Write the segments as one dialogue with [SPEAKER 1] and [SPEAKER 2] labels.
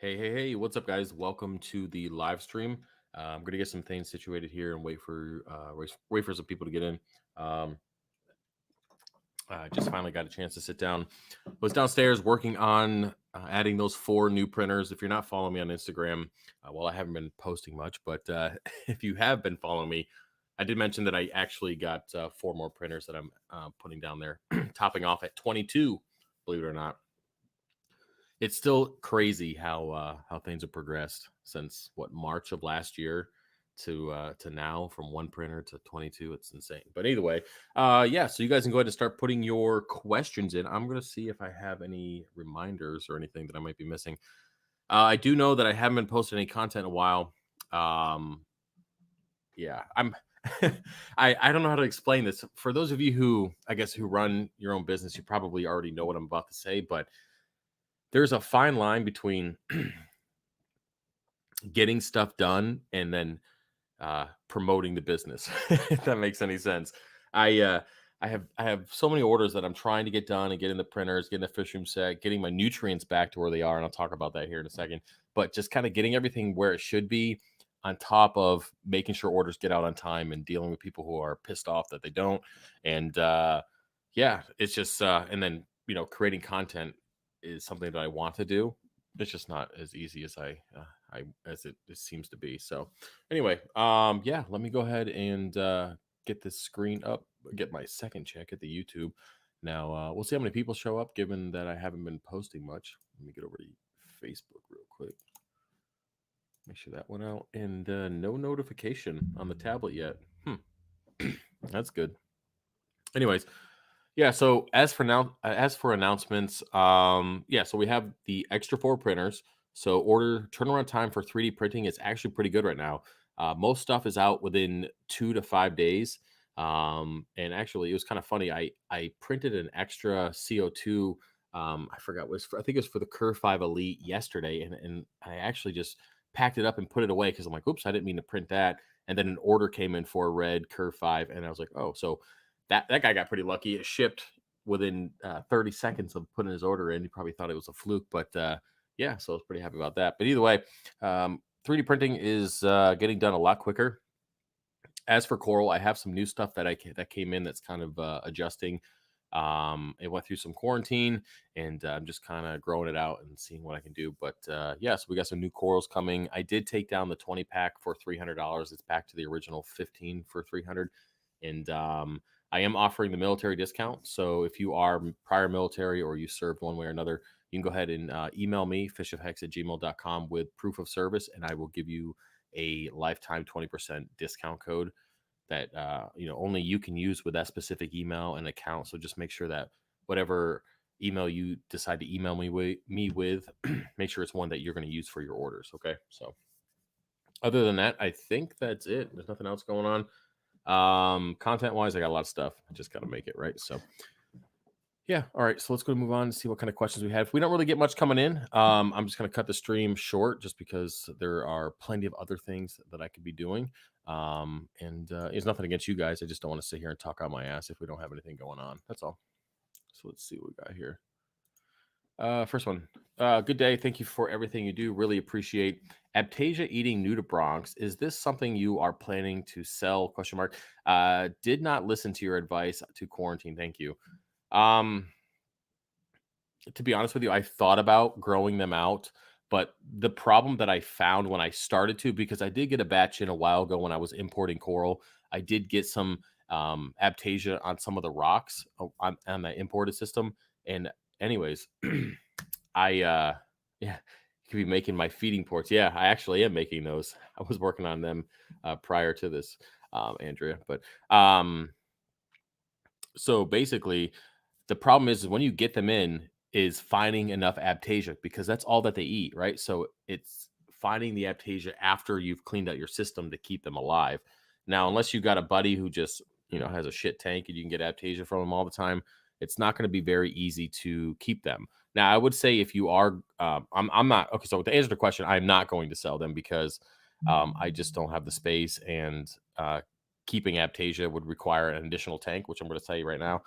[SPEAKER 1] Hey, what's up, guys? Welcome to the live stream. I'm gonna get some things situated here and wait for some people to get in. Um, just finally got a chance to sit down. Was downstairs working on adding those four new printers. If you're not following me on Instagram, well, I haven't been posting much, but if you have been following me, I did mention that I actually got four more printers that I'm putting down there, topping off at 22. Believe it or not, it's still crazy how things have progressed since what March of last year to now, from one printer to 22. It's insane. But either way, yeah. So you guys can go ahead and start putting your questions in. I'm gonna see if I have any reminders or anything that I might be missing. I do know that I haven't been posting any content in a while. Um, yeah, I'm. I don't know how to explain this. For those of you who I guess who run your own business, you probably already know what I'm about to say, but there's a fine line between getting stuff done and then promoting the business. If that makes any sense. I uh, I have so many orders that I'm trying to get done and get in the printers, getting the fish room set, getting my nutrients back to where they are, and I'll talk about that here in a second. But just kind of getting everything where it should be, on top of making sure orders get out on time and dealing with people who are pissed off that they don't. And yeah, it's just and then creating content is something that I want to do. It's just not as easy as I as it seems to be. So anyway, yeah, let me go ahead and get this screen up, get my second check at the YouTube. Now we'll see how many people show up, given that I haven't been posting much. Let me get over to Facebook real quick. Make sure that went out, and no notification on the tablet yet. That's good. Anyways, yeah. So as for announcements, yeah. So we have the extra four printers. So order turnaround time for 3D printing is actually pretty good right now. Most stuff is out within 2 to 5 days. And actually, it was kind of funny. I printed an extra CO2. I forgot what it was for, I think it was for the Curve 5 Elite yesterday, and I actually just packed it up and put it away because I'm like, oops, I didn't mean to print that. And then an order came in for a red Curve 5, and I was like, oh, so that guy got pretty lucky. It shipped within 30 seconds of putting his order in. He probably thought it was a fluke, but yeah, so I was pretty happy about that. But either way, 3D printing is getting done a lot quicker. As for coral, I have some new stuff that came in that's kind of adjusting. It went through some quarantine, and I'm just kind of growing it out and seeing what I can do. But yeah, so we got some new corals coming. I did take down the 20 pack for $300. It's back to the original 15 for 300, and I am offering the military discount. So if you are prior military or you served one way or another, you can go ahead and email me fishofhex@gmail.com with proof of service, and I will give you a lifetime 20% discount code that only you can use with that specific email and account. So just make sure that whatever email you decide to email me with, make sure it's one that you're going to use for your orders. Okay. So other than that, I think that's it. There's nothing else going on. Content wise, I got a lot of stuff. I just got to make it right. So yeah. All right. So let's go move on and see what kind of questions we have. If we don't really get much coming in, I'm just going to cut the stream short just because there are plenty of other things that I could be doing. And it's nothing against you guys. I just don't want to sit here and talk out my ass if we don't have anything going on. That's all. So let's see what we got here. First one. Good day. Thank you for everything you do. Really appreciate. Aiptasia-eating nudibranchs. Is this something you are planning to sell? Question mark. Did not listen to your advice to quarantine. Thank you. Um, to be honest with you, I thought about growing them out, but the problem that I found when I started to, because I did get a batch in a while ago when I was importing coral, I did get some Aiptasia on some of the rocks on the imported system. And anyways, I yeah, you could be making my feeding ports. Yeah, I actually am making those. I was working on them prior to this, Andrea. But so basically, the problem is when you get them in is finding enough Aiptasia, because that's all that they eat, right? So it's finding the Aiptasia after you've cleaned out your system to keep them alive. Now, unless you got a buddy who just has a shit tank and you can get Aiptasia from them all the time, it's not going to be very easy to keep them. Now, I would say if you are, I'm not okay. So to answer the question, I'm not going to sell them because I just don't have the space, and keeping Aiptasia would require an additional tank, which I'm going to tell you right now.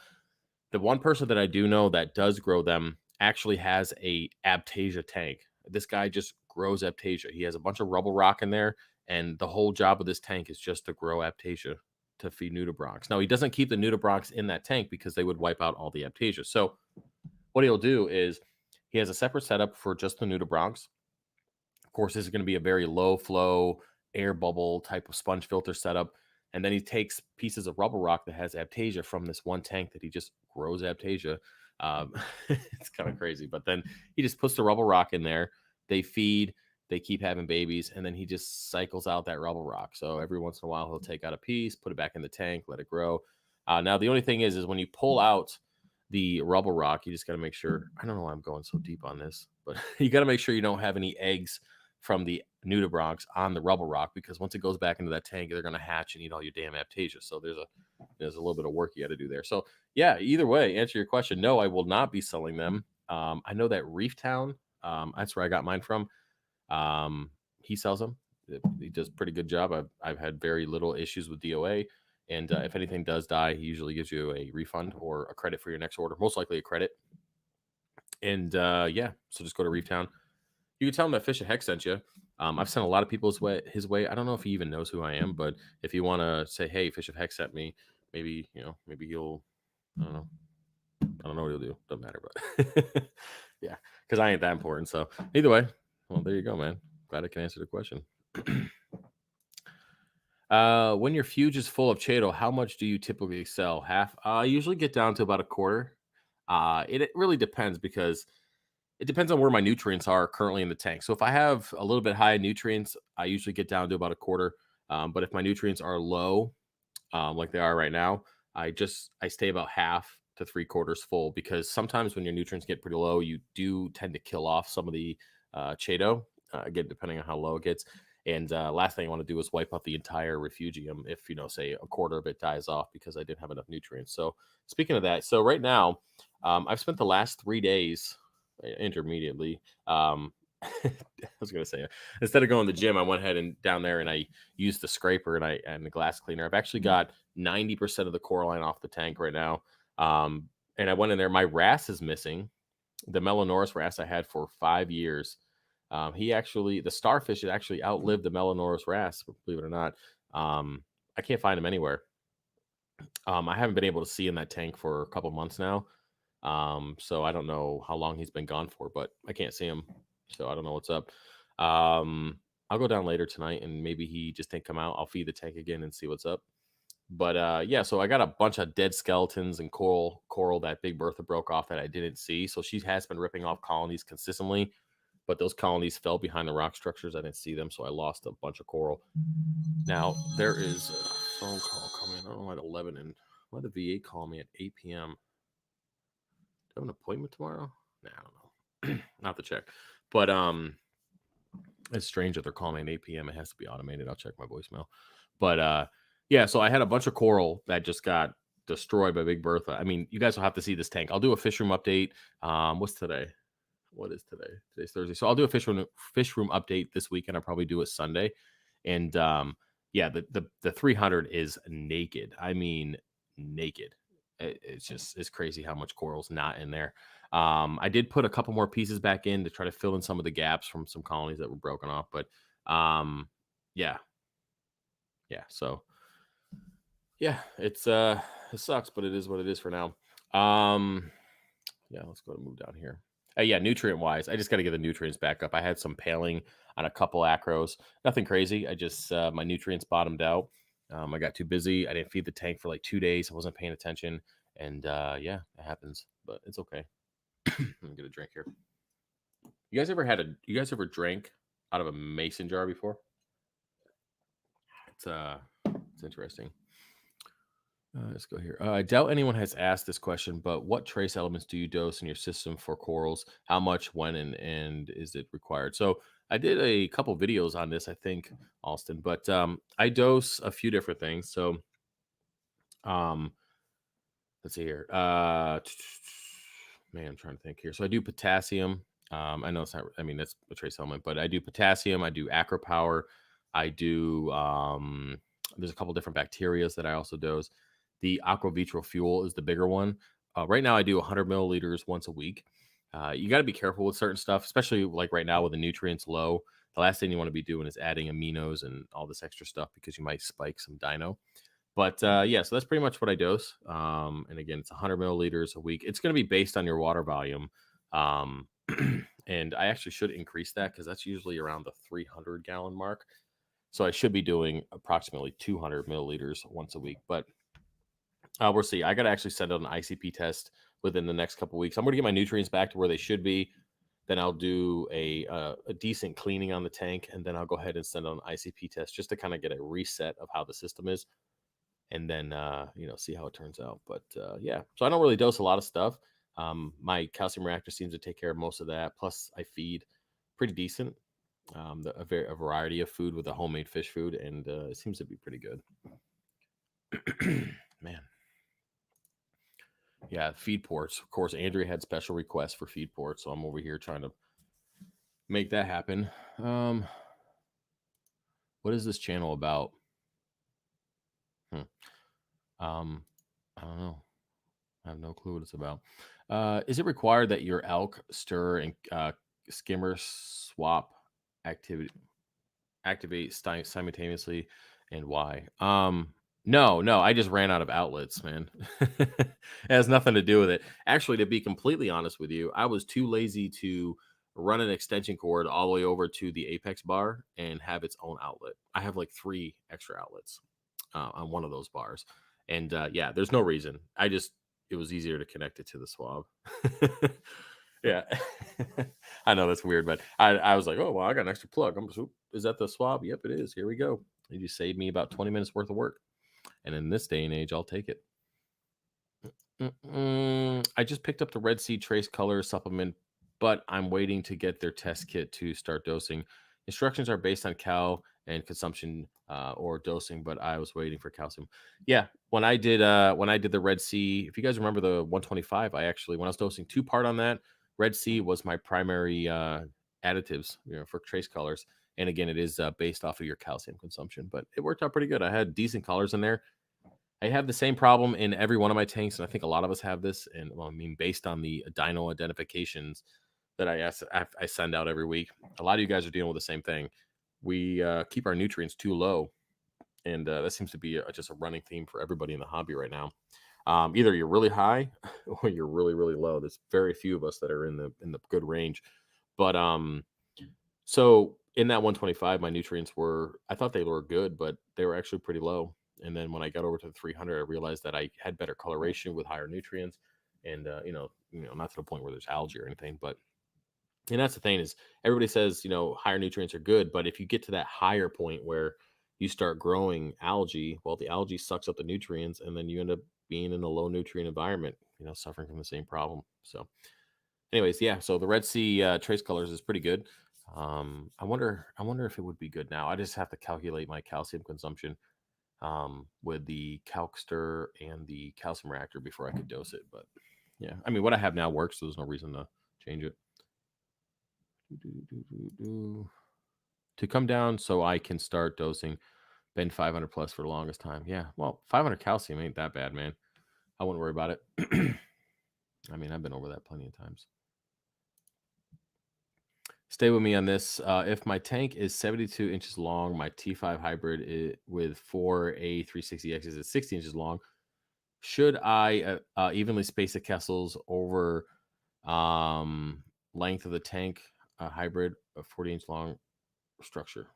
[SPEAKER 1] The one person that I do know that does grow them actually has a Aiptasia tank. This guy just grows Aiptasia. He has a bunch of rubble rock in there, and the whole job of this tank is just to grow Aiptasia to feed nudibranchs. Now he doesn't keep the nudibranchs in that tank because they would wipe out all the Aiptasia. So what he'll do is he has a separate setup for just the nudibranchs. Of course, this is going to be a very low flow air bubble type of sponge filter setup. And then he takes pieces of rubble rock that has Aiptasia from this one tank that he just grows Aiptasia. It's kind of crazy, but then he just puts the rubble rock in there. They feed, they keep having babies, and then he just cycles out that rubble rock. So every once in a while, he'll take out a piece, put it back in the tank, let it grow. Now the only thing is when you pull out the rubble rock, you just got to make sure. I don't know why I'm going so deep on this, but you got to make sure you don't have any eggs from the nudibranchs on the rubble rock, because once it goes back into that tank, they're going to hatch and eat all your damn Aiptasia. So there's a little bit of work you got to do there. So yeah, either way, answer your question. No, I will not be selling them. I know that Reef Town, that's where I got mine from. He sells them. He does a pretty good job. I've had very little issues with DOA. And if anything does die, he usually gives you a refund or a credit for your next order, most likely a credit. And yeah, so just go to Reef Town. You can tell him that Fish and Heck sent you. I've sent a lot of people his way. I don't know if he even knows who I am, but if you want to say, "Hey, Fish of Heck sent me," maybe maybe he'll. I don't know. I don't know what he'll do. Doesn't matter, but yeah, because I ain't that important. So either way, well, there you go, man. Glad I can answer the question. When your fuge is full of Chaeto, how much do you typically sell? Half? I usually get down to about a quarter. It really depends, because it depends on where my nutrients are currently in the tank. So if I have a little bit high nutrients, I usually get down to about a quarter. But if my nutrients are low, like they are right now, I stay about half to 3/4 full, because sometimes when your nutrients get pretty low, you do tend to kill off some of the Chaeto, again, depending on how low it gets. And last thing I want to do is wipe out the entire Refugium if, say, a quarter of it dies off because I didn't have enough nutrients. So speaking of that, so right now, I've spent the last 3 days intermediately. I was gonna say, instead of going to the gym, I went ahead and down there and I used the scraper and the glass cleaner. I've actually got 90% of the coralline off the tank right now. And I went in there. My wrasse is missing. The Melanoris wrasse I had for 5 years. The starfish had actually outlived the Melanoris wrasse, believe it or not. I can't find him anywhere. I haven't been able to see in that tank for a couple months now. So I don't know how long he's been gone for, but I can't see him. So I don't know what's up. I'll go down later tonight and maybe he just didn't come out. I'll feed the tank again and see what's up. But yeah, so I got a bunch of dead skeletons and coral that Big Bertha broke off that I didn't see. So she has been ripping off colonies consistently, but those colonies fell behind the rock structures. I didn't see them, so I lost a bunch of coral. Now there is a phone call coming. I don't know, at 11, and why the VA call me at 8 p.m. Do I have an appointment tomorrow? Nah, I don't know. Not to check. But it's strange that they're calling me at 8 p.m. It has to be automated. I'll check my voicemail. But yeah, so I had a bunch of coral that just got destroyed by Big Bertha. I mean, you guys will have to see this tank. I'll do a fish room update. What's today? What is today? Today's Thursday. So I'll do a fish room update this weekend. I'll probably do it Sunday. And yeah, the 300 is naked. I mean, naked. It's crazy how much coral's not in there. I did put a couple more pieces back in to try to fill in some of the gaps from some colonies that were broken off, but yeah. So yeah, it sucks, but it is what it is for now. Yeah, let's go to move down here. Yeah, nutrient wise, I just got to get the nutrients back up. I had some paling on a couple acros, nothing crazy. I just my nutrients bottomed out. I got too busy. I didn't feed the tank for like 2 days. I wasn't paying attention, and yeah, it happens, but it's okay. Let me get a drink here. You guys ever drank out of a mason jar before? It's interesting. Let's go here. I doubt anyone has asked this question, but what trace elements do you dose in your system for corals? How much, when, and is it required? So I did a couple videos on this, I think, Alston, but I dose a few different things. So let's see here. Man, I'm trying to think here. So I do potassium. I know it's not, I mean, that's a trace element, but I do potassium. I do acropower. I do, there's a couple different bacterias that I also dose. The aquavitral fuel is the bigger one. Right now I do 100 milliliters once a week. You got to be careful with certain stuff, especially like right now with the nutrients low. The last thing you want to be doing is adding aminos and all this extra stuff because you might spike some dino. But yeah, so that's pretty much what I dose. And again, it's 100 milliliters a week. It's going to be based on your water volume. Um, and I actually should increase that because that's usually around the 300-gallon mark. So I should be doing approximately 200 milliliters once a week. But we'll see. I got to actually send out an ICP test within the next couple weeks. I'm going to get my nutrients back to where they should be. Then I'll do a decent cleaning on the tank, and then I'll go ahead and send out an ICP test just to kind of get a reset of how the system is, and then see how it turns out. But yeah, so I don't really dose a lot of stuff. My calcium reactor seems to take care of most of that. Plus, I feed pretty decent. A variety of food with a homemade fish food, and it seems to be pretty good. Man. Yeah, feed ports. Of course, Andrea had special requests for feed ports, so I'm over here trying to make that happen. What is this channel about? I don't know. I have no clue what it's about. Is it required that your elk stir and skimmer swap activity activate simultaneously, and why? No, I just ran out of outlets, man. It has nothing to do with it. Actually, to be completely honest with you, I was too lazy to run an extension cord all the way over to the apex bar and have its own outlet. I have like 3 extra outlets on one of those bars. And yeah, there's no reason. It was easier to connect it to the swab. Yeah. I know that's weird, but I was like, oh, well, I got an extra plug. Is that the swab? Yep, it is. Here we go. You just saved me about 20 minutes worth of work. And in this day and age, I'll take it. I just picked up the Red Sea Trace Color supplement, but I'm waiting to get their test kit to start dosing. Instructions are based on cow and consumption or dosing, but I was waiting for calcium. Yeah, when I did the Red Sea, if you guys remember the 125, I actually when I was dosing 2-part on that, Red Sea was my primary additives, for trace colors. And again, it is based off of your calcium consumption, but it worked out pretty good. I had decent colors in there. I have the same problem in every one of my tanks, and I think a lot of us have this. And well, I mean, based on the dino identifications that I send out every week, a lot of you guys are dealing with the same thing. We keep our nutrients too low, and that seems to be just a running theme for everybody in the hobby right now. Either you're really high or you're really really low. There's very few of us that are in the good range, but so in that 125, my nutrients were, I thought they were good, but they were actually pretty low. And then when I got over to the 300, I realized that I had better coloration with higher nutrients, and not to the point where there's algae or anything, but and that's the thing is everybody says higher nutrients are good, but if you get to that higher point where you start growing algae, well, the algae sucks up the nutrients, and then you end up being in a low nutrient environment, suffering from the same problem. So anyways, yeah. So the Red Sea Trace Colors is pretty good. I wonder if it would be good now. I just have to calculate my calcium consumption with the Calcster and the calcium reactor before I could dose it. But yeah, I mean, what I have now works, so there's no reason to change it. To come down so I can start dosing. Been 500 plus for the longest time. Yeah, well, 500 calcium ain't that bad, man. I wouldn't worry about it. I mean, I've been over that plenty of times. Stay with me on this. If my tank is 72 inches long, my T5 hybrid with 4A360Xs is 60 inches long. Should I evenly space the Kessels over length of the tank hybrid, a 40-inch long structure?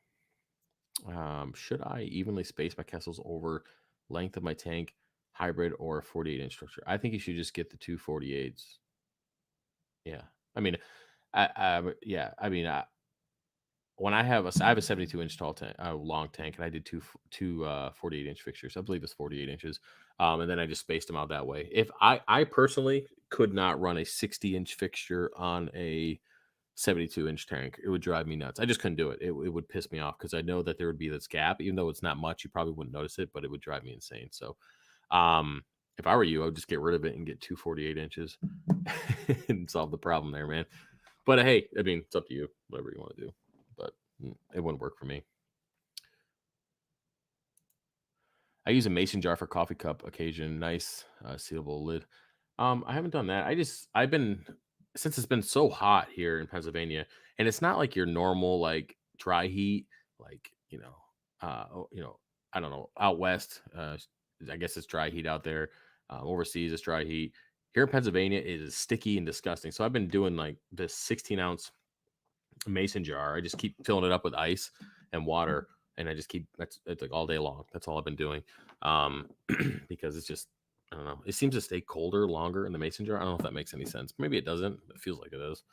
[SPEAKER 1] Should I evenly space my Kessels over length of my tank hybrid or a 48-inch structure? I think you should just get the two 48s. Yeah. I mean, yeah. I mean, when I have a 72-inch tall tank, long tank, and I did two 48-inch fixtures. I believe it's 48 inches, and then I just spaced them out that way. If I personally could not run a 60-inch fixture on a 72-inch tank, it would drive me nuts. I just couldn't do it. It would piss me off because I know that there would be this gap, even though it's not much. You probably wouldn't notice it, but it would drive me insane. So, if I were you, I would just get rid of it and get two 48 inches and solve the problem there, man. But hey, I mean, it's up to you, whatever you want to do. But it wouldn't work for me. I use a mason jar for coffee cup occasion. Nice sealable lid. I haven't done that. I've been since it's been so hot here in Pennsylvania, and it's not like your normal like dry heat, like I don't know, out west. I guess it's dry heat out there. Overseas, it's dry heat. Here in Pennsylvania, it is sticky and disgusting. So I've been doing like this 16-ounce mason jar. I just keep filling it up with ice and water, and I just keep that's it's like all day long. That's all I've been doing, because it's just I don't know. It seems to stay colder longer in the mason jar. I don't know if that makes any sense. Maybe it doesn't. It feels like it is.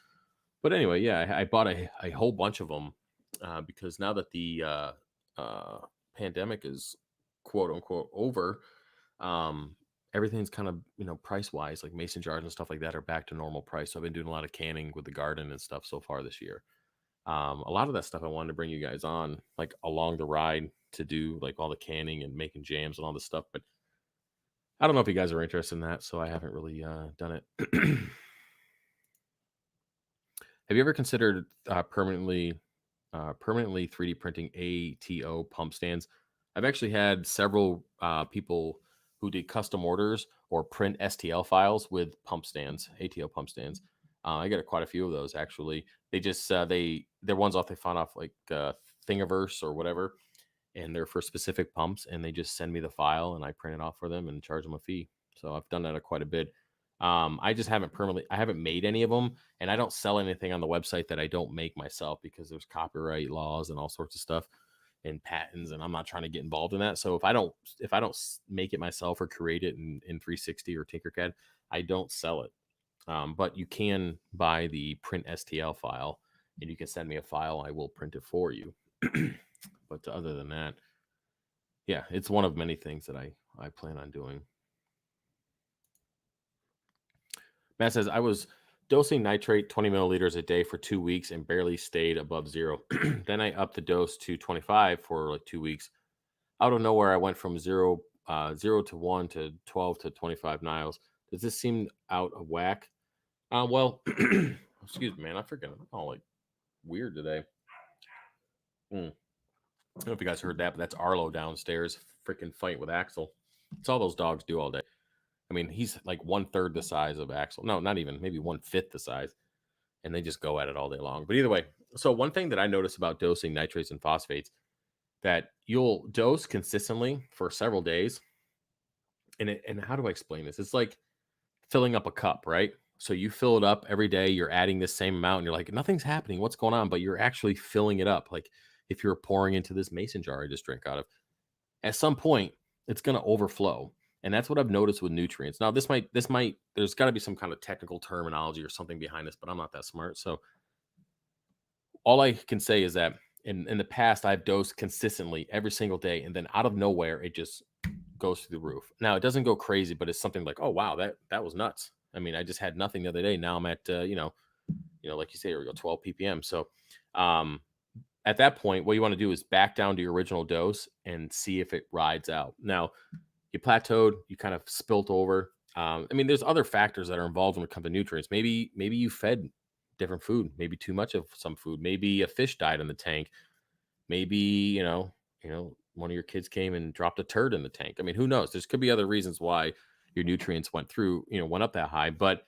[SPEAKER 1] But anyway, yeah, I bought a whole bunch of them because now that the uh, pandemic is quote unquote over, um, everything's kind of price wise, like mason jars and stuff like that, are back to normal price. So I've been doing a lot of canning with the garden and stuff so far this year. A lot of that stuff I wanted to bring you guys on, like along the ride, to do like all the canning and making jams and all this stuff. But I don't know if you guys are interested in that, so I haven't really done it. Have you ever considered permanently 3D printing ATO pump stands? I've actually had several people who did custom orders or print STL files with pump stands, ATO pump stands. I got quite a few of those actually. They just they're ones off they found off like Thingiverse or whatever, and they're for specific pumps, and they just send me the file and I print it off for them and charge them a fee. So I've done that quite a bit. I just haven't I haven't made any of them, and I don't sell anything on the website that I don't make myself because there's copyright laws and all sorts of stuff and patents, and I'm not trying to get involved in that. So if I don't make it myself or create it in 360 or Tinkercad, I don't sell it. But you can buy the print STL file, and you can send me a file. I will print it for you. But other than that, yeah, it's one of many things that I plan on doing. Matt says I was dosing nitrate 20 milliliters a day for 2 weeks and barely stayed above zero. Then I upped the dose to 25 for like 2 weeks. Out of nowhere, I went from 0 to 1 to 12 to 25 Niles. Does this seem out of whack? Well, excuse me, man. I freaking all like weird today. Mm. I don't know if you guys heard that, but that's Arlo downstairs freaking fight with Axel. It's all those dogs do all day. I mean, he's like 1/3 the size of Axel. No, not even, maybe 1/5 the size. And they just go at it all day long. But either way, so one thing that I notice about dosing nitrates and phosphates, that you'll dose consistently for several days. And how do I explain this? It's like filling up a cup, right? So you fill it up every day, you're adding this same amount, and you're like, nothing's happening. What's going on? But you're actually filling it up. Like if you're pouring into this mason jar I just drank out of, at some point it's going to overflow. And that's what I've noticed with nutrients. Now this might there's got to be some kind of technical terminology or something behind this, but I'm not that smart. So all I can say is that in the past I've dosed consistently every single day, and then out of nowhere it just goes through the roof. Now it doesn't go crazy, but it's something like, oh wow, that was nuts. I mean, I just had nothing the other day. Now I'm at like you say, here we go, 12 ppm. So um at that point, what you want to do is back down to your original dose and see if it rides out. Now, you plateaued, you kind of spilt over. I mean, there's other factors that are involved when it comes to nutrients. Maybe you fed different food, maybe too much of some food, maybe a fish died in the tank, maybe one of your kids came and dropped a turd in the tank. I mean, who knows? There could be other reasons why your nutrients went up that high. But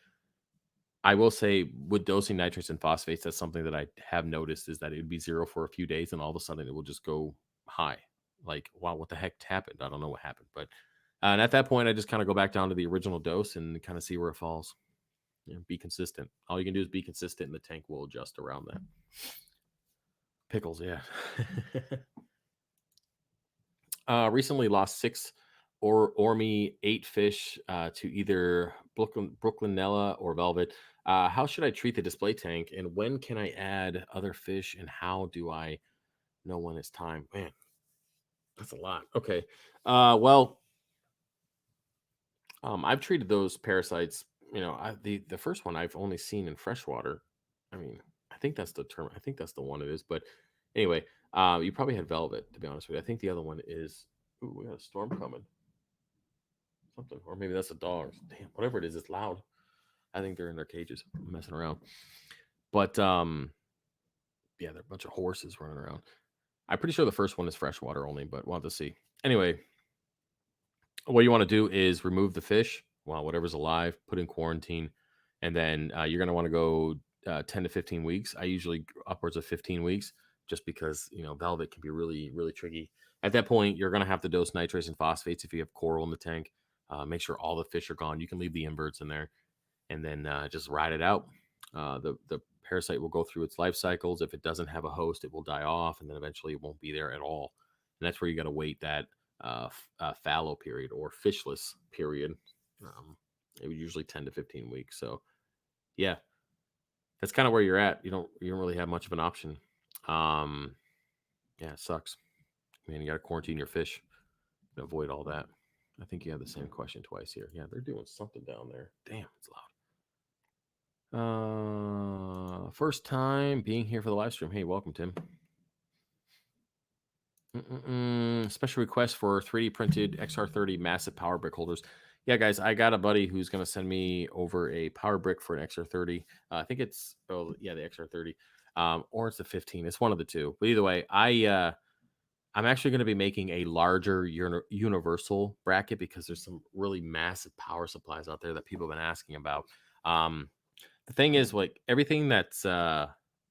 [SPEAKER 1] I will say with dosing nitrates and phosphates, that's something that I have noticed, is that it would be zero for a few days and all of a sudden it will just go high. Like, wow, what the heck happened? I don't know what happened. But and at that point, I just kind of go back down to the original dose and kind of see where it falls. Be consistent. All you can do is be consistent, and the tank will adjust around that. Pickles, yeah. Recently lost 6 or Orme 8 fish to either Brooklynella or Velvet. How should I treat the display tank, and when can I add other fish, and how do I know when it's time? Man, that's a lot. Okay. Well, I've treated those parasites. The first one I've only seen in freshwater. I mean, I think that's the term. I think that's the one it is. But anyway, you probably had velvet, to be honest with you. I think the other one is. Ooh, we got a storm coming. Something, or maybe that's the dogs. Damn, whatever it is, it's loud. I think they're in their cages, messing around. But yeah, they're a bunch of horses running around. I'm pretty sure the first one is freshwater only, but we'll have to see. Anyway, what you want to do is remove the fish, well, whatever's alive, put in quarantine, and then you're going to want to go 10 to 15 weeks. I usually upwards of 15 weeks, just because velvet can be really really tricky. At that point, you're going to have to dose nitrates and phosphates if you have coral in the tank. Make sure all the fish are gone. You can leave the inverts in there, and then just ride it out. The parasite will go through its life cycles. If it doesn't have a host, it will die off, and then eventually it won't be there at all. And that's where you got to wait that fallow period or fishless period. Um, it was usually 10 to 15 weeks. So yeah, that's kind of where you're at. You don't really have much of an option. Um, yeah, it sucks. Man, you got to quarantine your fish and avoid all that. I think you have the same question twice here. Yeah, they're doing something down there. Damn, it's loud. First time being here for the live stream. Hey, welcome, Tim. Special request for 3D printed XR30 massive power brick holders. Yeah, guys, I got a buddy who's going to send me over a power brick for an XR30. I think it's the XR30, or it's the 15. It's one of the two. But either way, I'm actually going to be making a larger universal bracket because there's some really massive power supplies out there that people have been asking about. The thing is, like, everything that's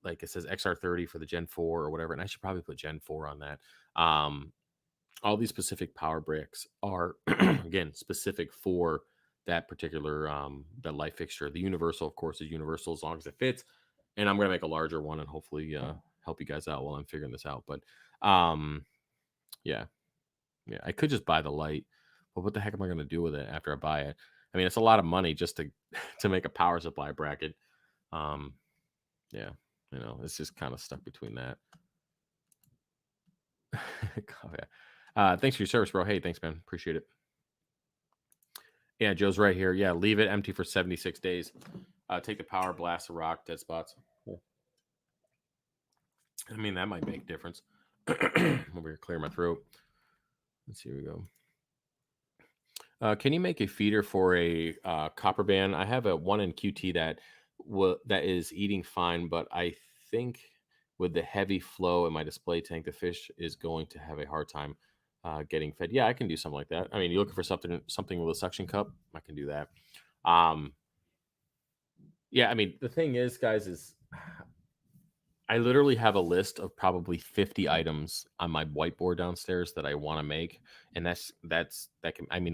[SPEAKER 1] like it says XR30 for the Gen 4 or whatever, and I should probably put Gen 4 on that. All these specific power bricks are again specific for that particular the light fixture. The universal, of course, is universal as long as it fits. And I'm gonna make a larger one and hopefully help you guys out while I'm figuring this out. But yeah, I could just buy the light, but what the heck am I gonna do with it after I buy it? I mean, it's a lot of money just to to make a power supply bracket. Um, yeah, it's just kind of stuck between that. Oh, yeah. Thanks for your service, bro. Hey, thanks, man. Appreciate it. Yeah, Joe's right here. Yeah, leave it empty for 76 days. Take the power, blast the rock, dead spots. I mean, that might make a difference. Over here, clear my throat. Let's see, here we go. Can you make a feeder for a copper band? I have a one in QT that is eating fine, but I think with the heavy flow in my display tank, the fish is going to have a hard time getting fed. Yeah, I can do something like that. I mean, you're looking for something with a suction cup? I can do that. Yeah, I mean, the thing is, guys, is I literally have a list of probably 50 items on my whiteboard downstairs that I want to make, and I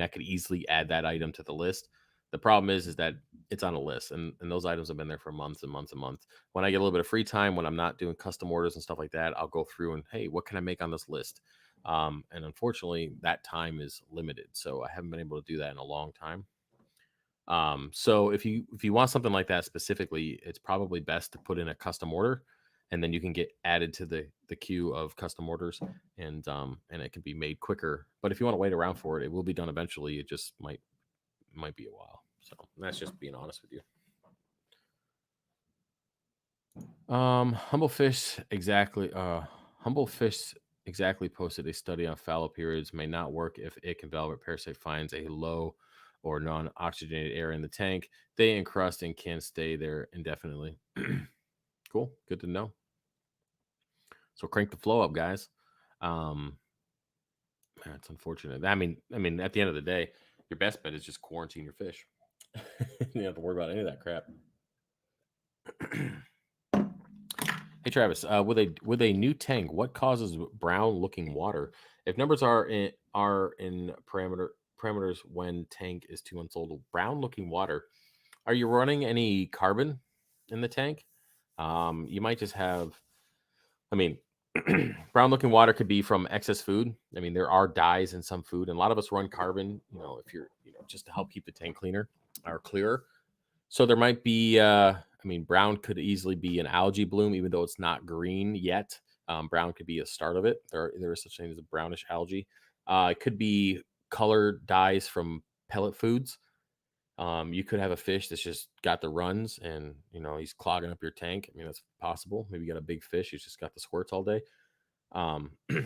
[SPEAKER 1] could easily add that item to the list. The problem is that it's on a list, and those items have been there for months and months and months. When I get a little bit of free time, when I'm not doing custom orders and stuff like that, I'll go through and, hey, what can I make on this list? And unfortunately, that time is limited, so I haven't been able to do that in a long time. So if you want something like that specifically, it's probably best to put in a custom order, and then you can get added to the queue of custom orders, and it can be made quicker. But if you want to wait around for it, it will be done eventually. It just might be a while. So that's just being honest with you. Humble Fish exactly posted a study on fallow periods may not work if ick and velvet parasite finds a low or non-oxygenated air in the tank. They encrust and can stay there indefinitely. Cool, good to know. So crank the flow up, guys. That's unfortunate. I mean, at the end of the day, your best bet is just quarantine your fish. You don't have to worry about any of that crap. Hey Travis, with a new tank, what causes brown looking water? If numbers are in parameters when tank is 2 months old, brown looking water. Are you running any carbon in the tank? You might just have. I mean, brown looking water could be from excess food. I mean, there are dyes in some food, and a lot of us run carbon. If you're just to help keep the tank cleaner or clearer. So there might be, brown could easily be an algae bloom, even though it's not green yet. Brown could be a start of it. There is such thing as a brownish algae. It could be color dyes from pellet foods. You could have a fish that's just got the runs, and he's clogging up your tank. I mean, that's possible. Maybe you got a big fish, he's just got the squirts all day.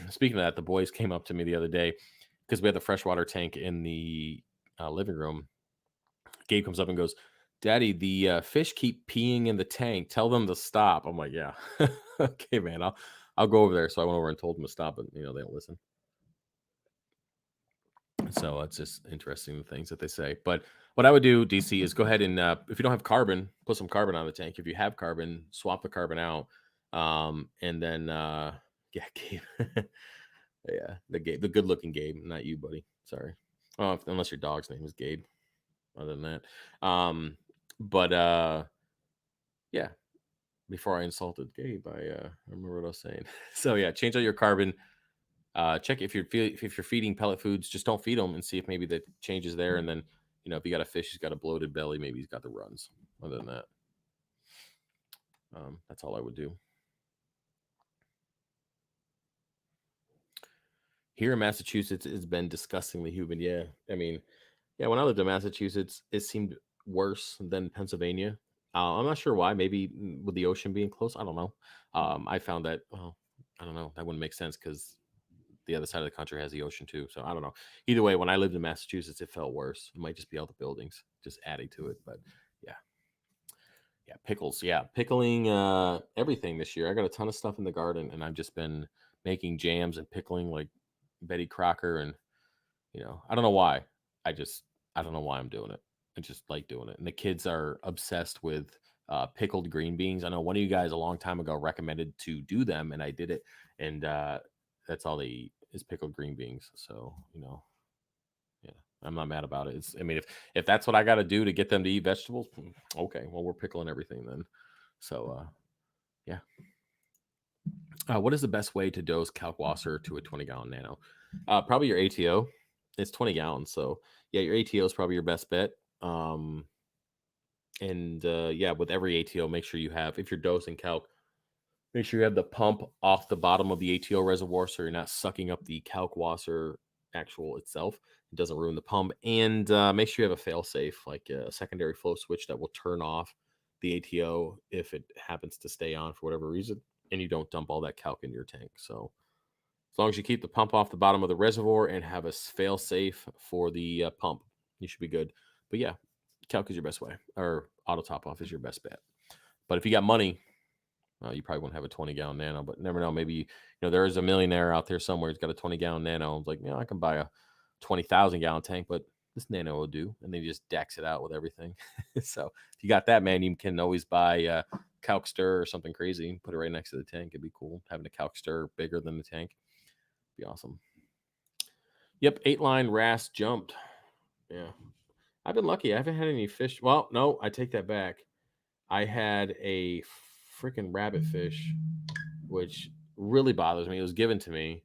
[SPEAKER 1] Speaking of that, the boys came up to me the other day because we had the freshwater tank in the living room. Gabe comes up and goes, "Daddy, the fish keep peeing in the tank. Tell them to stop." I'm like, "Yeah, okay, man. I'll go over there." So I went over and told them to stop, but they don't listen. So it's just interesting the things that they say. But what I would do, DC, is go ahead and if you don't have carbon, put some carbon on the tank. If you have carbon, swap the carbon out, and then yeah, Gabe, yeah, the good looking Gabe, not you, buddy. Sorry, unless your dog's name is Gabe. Other than that, but yeah. Before I insulted Gabe, I remember what I was saying. So yeah, change out your carbon. Check if you're feeding pellet foods, just don't feed them and see if maybe the change is there. And then, if you got a fish, he's got a bloated belly, maybe he's got the runs. Other than that, that's all I would do. Here in Massachusetts, it's been disgustingly humid. Yeah, I mean, yeah, when I lived in Massachusetts, it seemed worse than Pennsylvania. I'm not sure why. Maybe with the ocean being close, I don't know. I found that, well, I don't know. That wouldn't make sense because the other side of the country has the ocean too. So I don't know. Either way, when I lived in Massachusetts, it felt worse. It might just be all the buildings just adding to it. But yeah, yeah, pickles. Yeah, pickling everything this year. I got a ton of stuff in the garden, and I've just been making jams and pickling like Betty Crocker. And I don't know why. I just I don't know why I'm doing it. I just like doing it. And the kids are obsessed with pickled green beans. I know one of you guys a long time ago recommended to do them, and I did it. And that's all they eat is pickled green beans. So yeah, I'm not mad about it. I mean, if that's what I got to do to get them to eat vegetables, okay. Well, we're pickling everything then. So yeah. What is the best way to dose Kalkwasser to a 20-gallon nano? Probably your ATO. It's 20 gallons, so yeah, your ATO is probably your best bet. And yeah, with every ATO, make sure you have, if you're dosing calc, make sure you have the pump off the bottom of the ATO reservoir so you're not sucking up the Kalkwasser actual itself. It doesn't ruin the pump. And make sure you have a fail safe, like a secondary flow switch that will turn off the ATO if it happens to stay on for whatever reason, and you don't dump all that calc in your tank. So as long as you keep the pump off the bottom of the reservoir and have a fail safe for the pump, you should be good. But yeah, calc is your best way, or auto top off is your best bet. But if you got money, you probably won't have a 20-gallon nano, but never know. Maybe there is a millionaire out there somewhere who's got a 20-gallon nano. It's like, I can buy a 20,000-gallon tank, but this nano will do, and then you just dex it out with everything. So if you got that, man, you can always buy a calc stir or something crazy, put it right next to the tank. It'd be cool having a calc stir bigger than the tank. Be awesome. Yep, 8-line wrasse jumped. Yeah, I've been lucky. I haven't had any fish. Well, no, I take that back. I had a freaking rabbit fish, which really bothers me. It was given to me,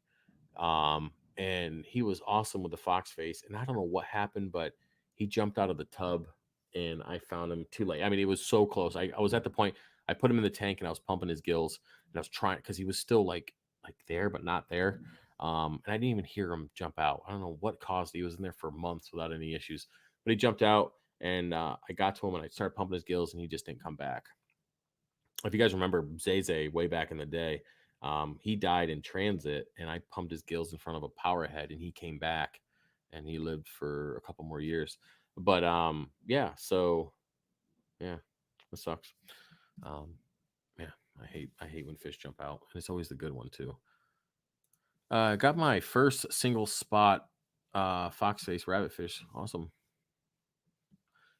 [SPEAKER 1] and he was awesome with the fox face. And I don't know what happened, but he jumped out of the tub, and I found him too late. I mean, it was so close. I was at the point. I put him in the tank, and I was pumping his gills, and I was trying because he was still like there, but not there. And I didn't even hear him jump out. I don't know what caused it. He was in there for months without any issues, but he jumped out, and I got to him, and I started pumping his gills, and he just didn't come back. If you guys remember Zay way back in the day, he died in transit, and I pumped his gills in front of a power head, and he came back, and he lived for a couple more years. But yeah, so yeah, it sucks. Um, yeah, I hate when fish jump out, and it's always the good one too. Got my first single spot foxface rabbitfish. Awesome.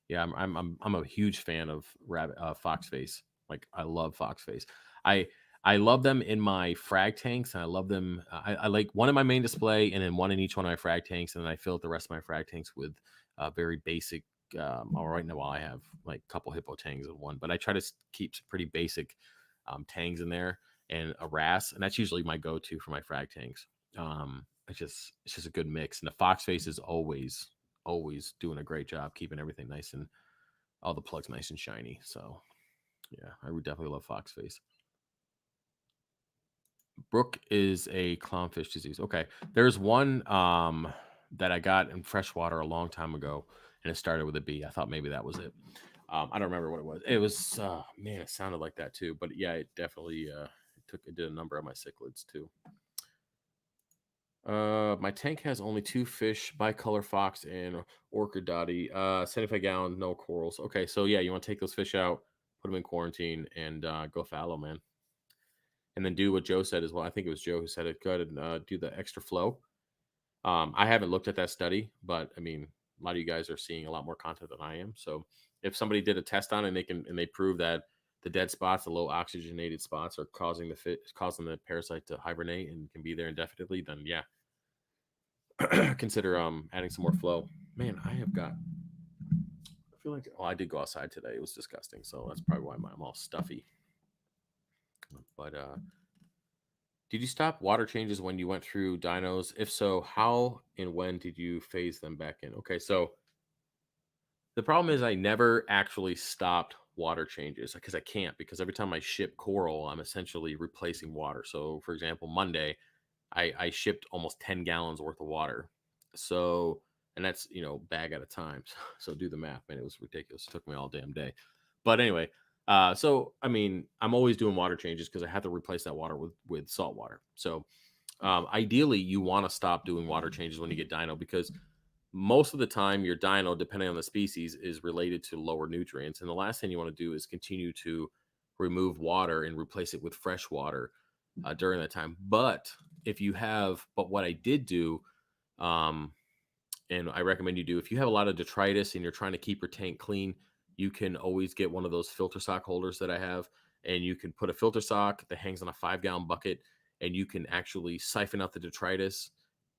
[SPEAKER 1] Yeah, I'm a huge fan of rabbit foxface. Like I love foxface. I I love them in my frag tanks, and I love them. I like one in my main display, and then one in each one of my frag tanks, and then I fill up the rest of my frag tanks with very basic. All right, now I have like a couple hippo tangs in one, but I try to keep some pretty basic tangs in there and a wrasse, and that's usually my go-to for my frag tanks. It's just a good mix, and the foxface is always doing a great job keeping everything nice and all the plugs nice and shiny. So yeah, I would definitely love foxface. Brook is a clownfish disease. Okay, there's one that I got in freshwater a long time ago, and it started with a B. I thought maybe that was it. I don't remember what it was. It was man, it sounded like that too. But yeah, it definitely it did a number of my cichlids too. My tank has only 2 fish, bicolor fox and orchid dotty. 75-gallon, no corals. Okay, so yeah, you want to take those fish out, put them in quarantine, and go fallow, man. And then do what Joe said as well. I think it was Joe who said it. Go ahead and do the extra flow. I haven't looked at that study, but I mean, a lot of you guys are seeing a lot more content than I am. So if somebody did a test on it and they prove that the dead spots, the low oxygenated spots, are causing the parasite to hibernate and can be there indefinitely, then yeah, consider adding some more flow. Man, I have got. I feel like I did go outside today. It was disgusting, so that's probably why I'm all stuffy. But did you stop water changes when you went through dinos? If so, how and when did you phase them back in? Okay, so the problem is I never actually stopped water changes because I can't, because every time I ship coral, I'm essentially replacing water. So, for example, Monday, I shipped almost 10 gallons worth of water. So, and that's, bag at a time. So do the math, man. It was ridiculous. It took me all damn day. But anyway, so I mean, I'm always doing water changes because I have to replace that water with salt water. So, ideally, you want to stop doing water changes when you get dino, because most of the time your dino, depending on the species, is related to lower nutrients. And the last thing you want to do is continue to remove water and replace it with fresh water during that time. But what I did do, um, and I recommend you do, if you have a lot of detritus and you're trying to keep your tank clean, you can always get one of those filter sock holders that I have, and you can put a filter sock that hangs on a 5 gallon bucket, and you can actually siphon out the detritus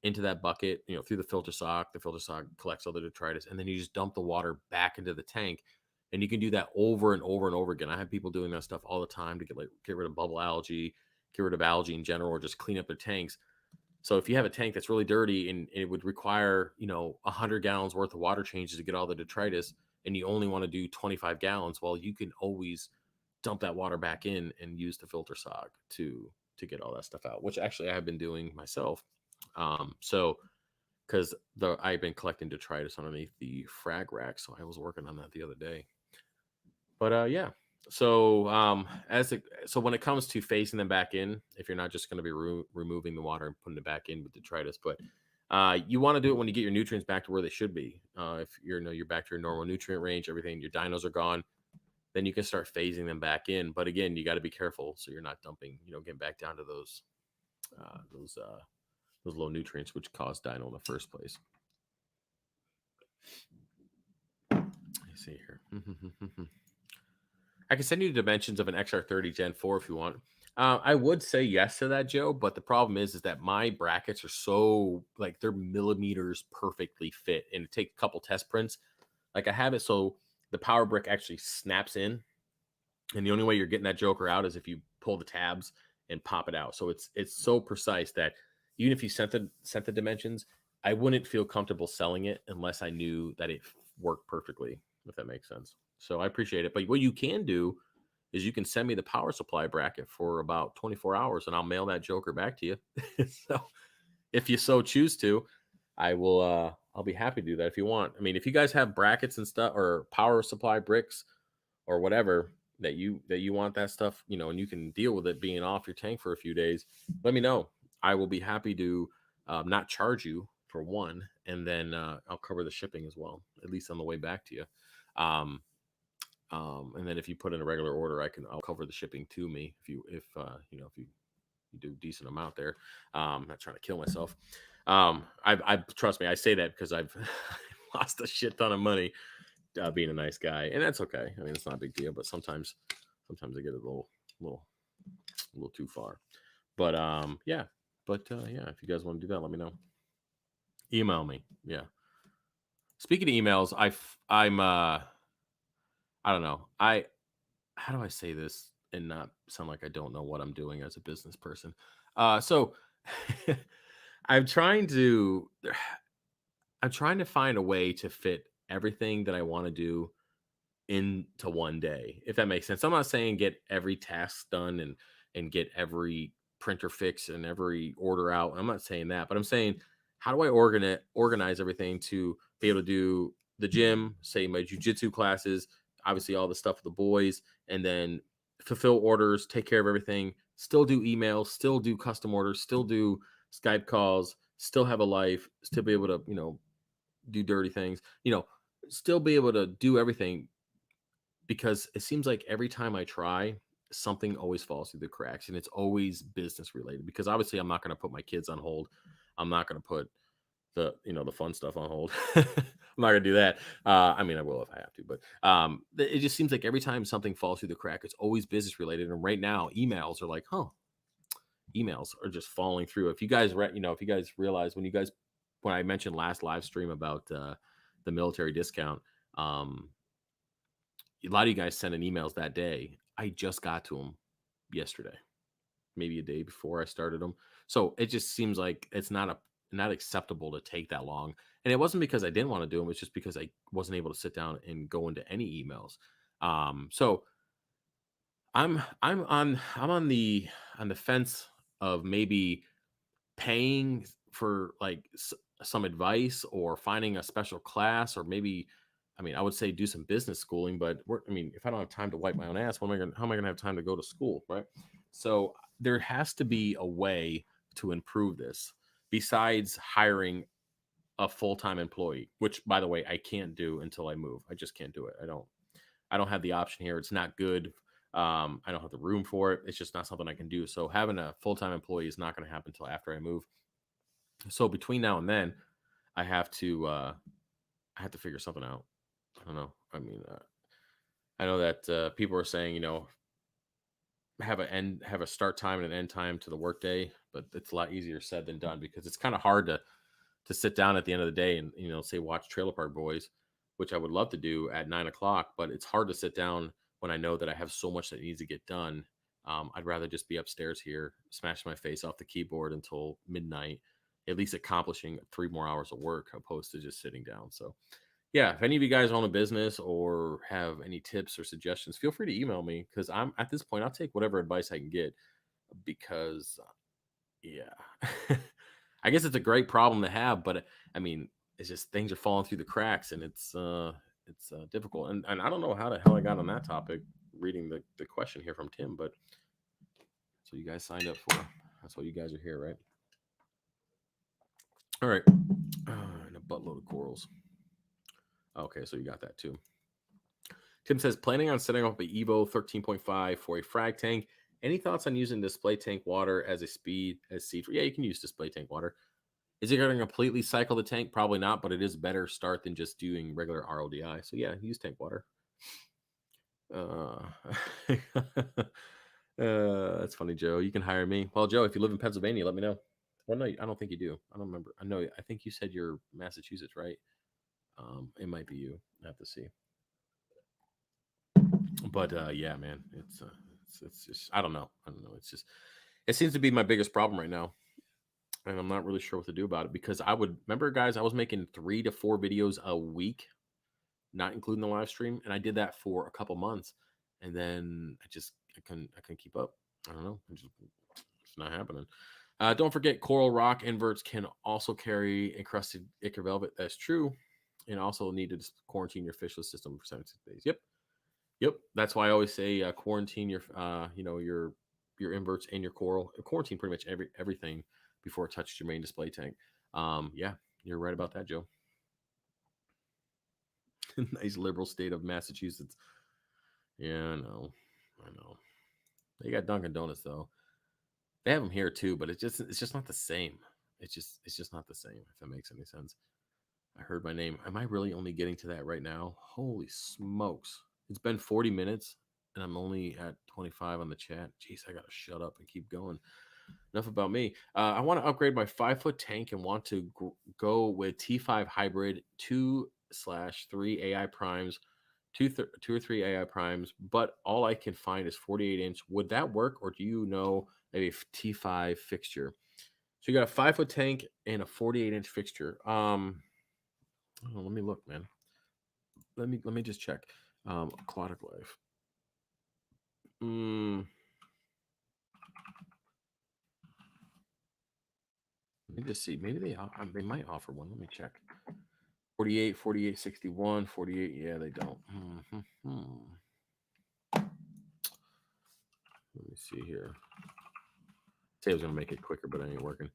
[SPEAKER 1] into that bucket, through the filter sock. The filter sock collects all the detritus, and then you just dump the water back into the tank. And you can do that over and over and over again. I have people doing that stuff all the time to get rid of bubble algae, get rid of algae in general, or just clean up their tanks. So if you have a tank that's really dirty and it would require, 100 gallons worth of water changes to get all the detritus, and you only want to do 25 gallons, well, you can always dump that water back in and use the filter sock to get all that stuff out, which actually I have been doing myself. So because I've been collecting detritus underneath the frag rack, so I was working on that the other day. But yeah. So so when it comes to phasing them back in, if you're not just going to be removing the water and putting it back in with detritus, but you want to do it when you get your nutrients back to where they should be. If you're back to your normal nutrient range, everything, your dinos are gone, then you can start phasing them back in. But again, you got to be careful so you're not dumping, getting back down to uh, those uh, those low nutrients which cause dino in the first place. Let me see here. I can send you the dimensions of an XR30 Gen 4 if you want. I would say yes to that, Joe, but the problem is that my brackets are so, like, they're millimeters perfectly fit, and it takes a couple test prints. Like, I have it so the power brick actually snaps in, and the only way you're getting that joker out is if you pull the tabs and pop it out. So it's so precise that even if you sent the dimensions, I wouldn't feel comfortable selling it unless I knew that it worked perfectly, if that makes sense. So I appreciate it. But what you can do is you can send me the power supply bracket for about 24 hours, and I'll mail that joker back to you. So if you so choose to, I'll be happy to do that if you want. I mean, if you guys have brackets and stuff or power supply bricks or whatever that you want that stuff, and you can deal with it being off your tank for a few days, let me know. I will be happy to not charge you for one, and then I'll cover the shipping as well, at least on the way back to you. Um, and then if you put in a regular order, I'll cover the shipping to me if you do a decent amount there. I'm not trying to kill myself. I trust me, I say that because I've lost a shit ton of money being a nice guy, and that's okay. I mean, it's not a big deal, but sometimes I get a little too far. But yeah. But yeah, if you guys want to do that, let me know. Email me. Yeah. Speaking of emails, I'm I don't know. How do I say this and not sound like I don't know what I'm doing as a business person? So I'm trying to I'm trying to find a way to fit everything that I want to do into one day, if that makes sense. I'm not saying get every task done and get every printer fixed and every order out. I'm not saying that, but I'm saying how do I organize everything to be able to do the gym, say my jujitsu classes, obviously all the stuff with the boys, and then fulfill orders, take care of everything, still do emails, still do custom orders, still do Skype calls, still have a life, still be able to, do dirty things, still be able to do everything, because it seems like every time I try, something always falls through the cracks, and it's always business related. Because obviously, I'm not going to put my kids on hold. I'm not going to put the fun stuff on hold. I'm not gonna do that. I mean, I will if I have to, but it just seems like every time something falls through the crack, it's always business related. And right now, emails are like, huh, emails are just falling through. If you guys, if you guys realize when I mentioned last live stream about the military discount, um, a lot of you guys sent in emails that day. I just got to them yesterday, maybe a day before I started them. So it just seems like it's not acceptable to take that long. And it wasn't because I didn't want to do them; it's just because I wasn't able to sit down and go into any emails. So I'm on the fence of maybe paying for like some advice or finding a special class, or maybe, I mean, I would say do some business schooling, but I mean, if I don't have time to wipe my own ass, how am I going to have time to go to school? Right. So there has to be a way to improve this besides hiring a full-time employee, which by the way, I can't do until I move. I just can't do it. I don't have the option here. It's not good. I don't have the room for it. It's just not something I can do. So having a full-time employee is not going to happen until after I move. So between now and then, I have to figure something out. I don't know. I mean, I know that people are saying, have a start time and an end time to the workday, but it's a lot easier said than done because it's kind of hard to sit down at the end of the day and say watch Trailer Park Boys, which I would love to do at 9 o'clock, but it's hard to sit down when I know that I have so much that needs to get done. I'd rather just be upstairs here, smash my face off the keyboard until midnight, at least accomplishing 3 more hours of work opposed to just sitting down. So yeah, if any of you guys own a business or have any tips or suggestions, feel free to email me because I'm at this point, I'll take whatever advice I can get because yeah. I guess it's a great problem to have, but I mean, it's just things are falling through the cracks and it's difficult. And I don't know how the hell I got on that topic reading the question here from Tim, but so you guys signed up for. That's why you guys are here, right? All right. And a buttload of corals. Okay, so you got that too. Tim says, planning on setting up a Evo 13.5 for a frag tank. Any thoughts on using display tank water as seed? Yeah, you can use display tank water. Is it going to completely cycle the tank? Probably not, but it is a better start than just doing regular RODI. So yeah, use tank water. That's funny, Joe. You can hire me. Well, Joe, if you live in Pennsylvania, let me know. Well, no, I don't think you do. I don't remember. I think you said you're Massachusetts, right? It might be you. I have to see. But yeah, man, it's just I don't know. I don't know. It's just it seems to be my biggest problem right now, and I'm not really sure what to do about it because I would remember, guys, I was making 3 to 4 videos a week, not including the live stream, and I did that for a couple months, and then I couldn't keep up. I don't know. It's not happening. Don't forget, coral rock inverts can also carry encrusted ichor velvet. That's true, and also need to quarantine your fishless system for 76 days. Yep. Yep, that's why I always say quarantine your inverts and your coral. Quarantine pretty much everything before it touches your main display tank. Yeah, you're right about that, Joe. Nice liberal state of Massachusetts. Yeah, I know. They got Dunkin' Donuts though. They have them here too, but it's just not the same. It's just not the same. If that makes any sense. I heard my name. Am I really only getting to that right now? Holy smokes! It's been 40 minutes and I'm only at 25 on the chat. Jeez, I gotta shut up and keep going. Enough about me. I want to upgrade my 5 foot tank and want to go with T5 hybrid 2/3 AI primes, two or three AI primes, but all I can find is 48 inch. Would that work, or do you know maybe a T5 fixture? So you got a 5 foot tank and a 48 inch fixture. Oh, let me look, man. Let me just check. Aquatic life. Let me just see. Maybe they might offer one. Let me check. 48, 48, 61, 48. Yeah, they don't. Let me see here. Say I was gonna make it quicker, but it ain't working.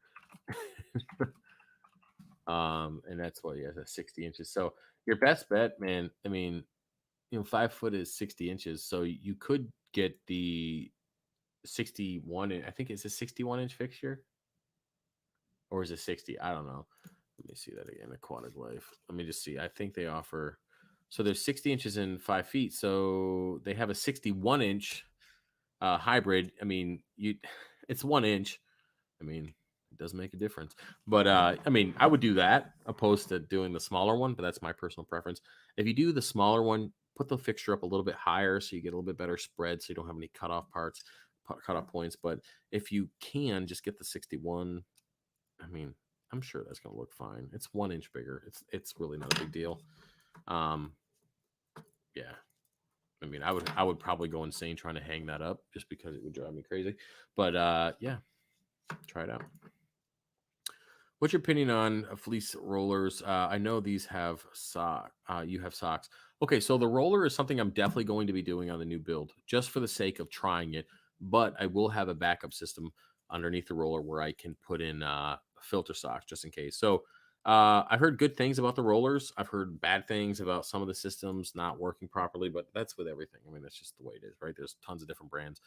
[SPEAKER 1] And that's what, yeah, that's 60 inches. So your best bet, man. I mean, 5 foot is 60 inches, so you could get the 61. I think it's a 61 inch fixture, or is it 60? I don't know. Let me see that again. Aquatic Life. Let me just see. I think they offer. So there's 60 inches and 5 feet. So they have a 61 inch hybrid. I mean, it's 1 inch. I mean, it does make a difference. But I mean, I would do that opposed to doing the smaller one. But that's my personal preference. If you do the smaller one, put the fixture up a little bit higher so you get a little bit better spread, so you don't have any cutoff parts, cutoff points. But if you can, just get the 61. I mean, I'm sure that's going to look fine. It's 1 inch bigger. It's really not a big deal. Um, yeah. I mean, I would probably go insane trying to hang that up just because it would drive me crazy. But yeah, try it out. What's your opinion on fleece rollers? I know these have sock. You have socks. Okay, so the roller is something I'm definitely going to be doing on the new build, just for the sake of trying it. But I will have a backup system underneath the roller where I can put in filter socks just in case. So I've heard good things about the rollers. I've heard bad things about some of the systems not working properly, but that's with everything. I mean, that's just the way it is, right? There's tons of different brands.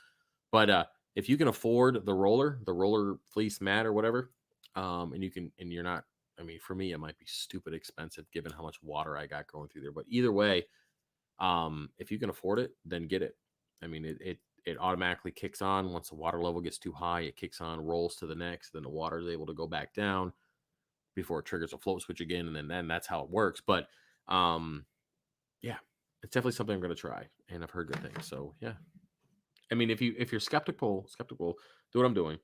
[SPEAKER 1] But if you can afford the roller fleece mat or whatever, and you can, and you're not, I mean, for me, it might be stupid expensive given how much water I got going through there. But either way, if you can afford it, then get it. I mean, it automatically kicks on once the water level gets too high. It kicks on, rolls to the next, then the water is able to go back down before it triggers a float switch again, and then that's how it works. But yeah, it's definitely something I'm going to try, and I've heard good things. So yeah, I mean, if you're skeptical, do what I'm doing.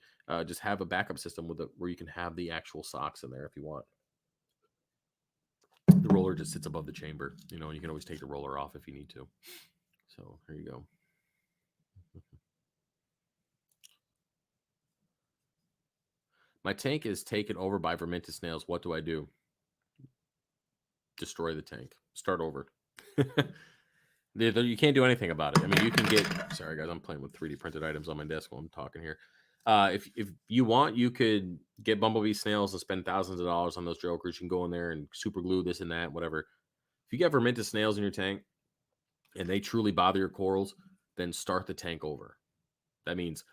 [SPEAKER 1] Just have a backup system with it where you can have the actual socks in there if you want. The roller just sits above the chamber, and you can always take the roller off if you need to. So here you go. My tank is taken over by verminted snails. What do I do? Destroy the tank. Start over. You can't do anything about it. I mean, you can get. Sorry, guys, I'm playing with 3D printed items on my desk while I'm talking here. If you want, you could get bumblebee snails and spend thousands of dollars on those jokers. You can go in there and super glue this and that, whatever. If you get verminted snails in your tank and they truly bother your corals, then start the tank over. That means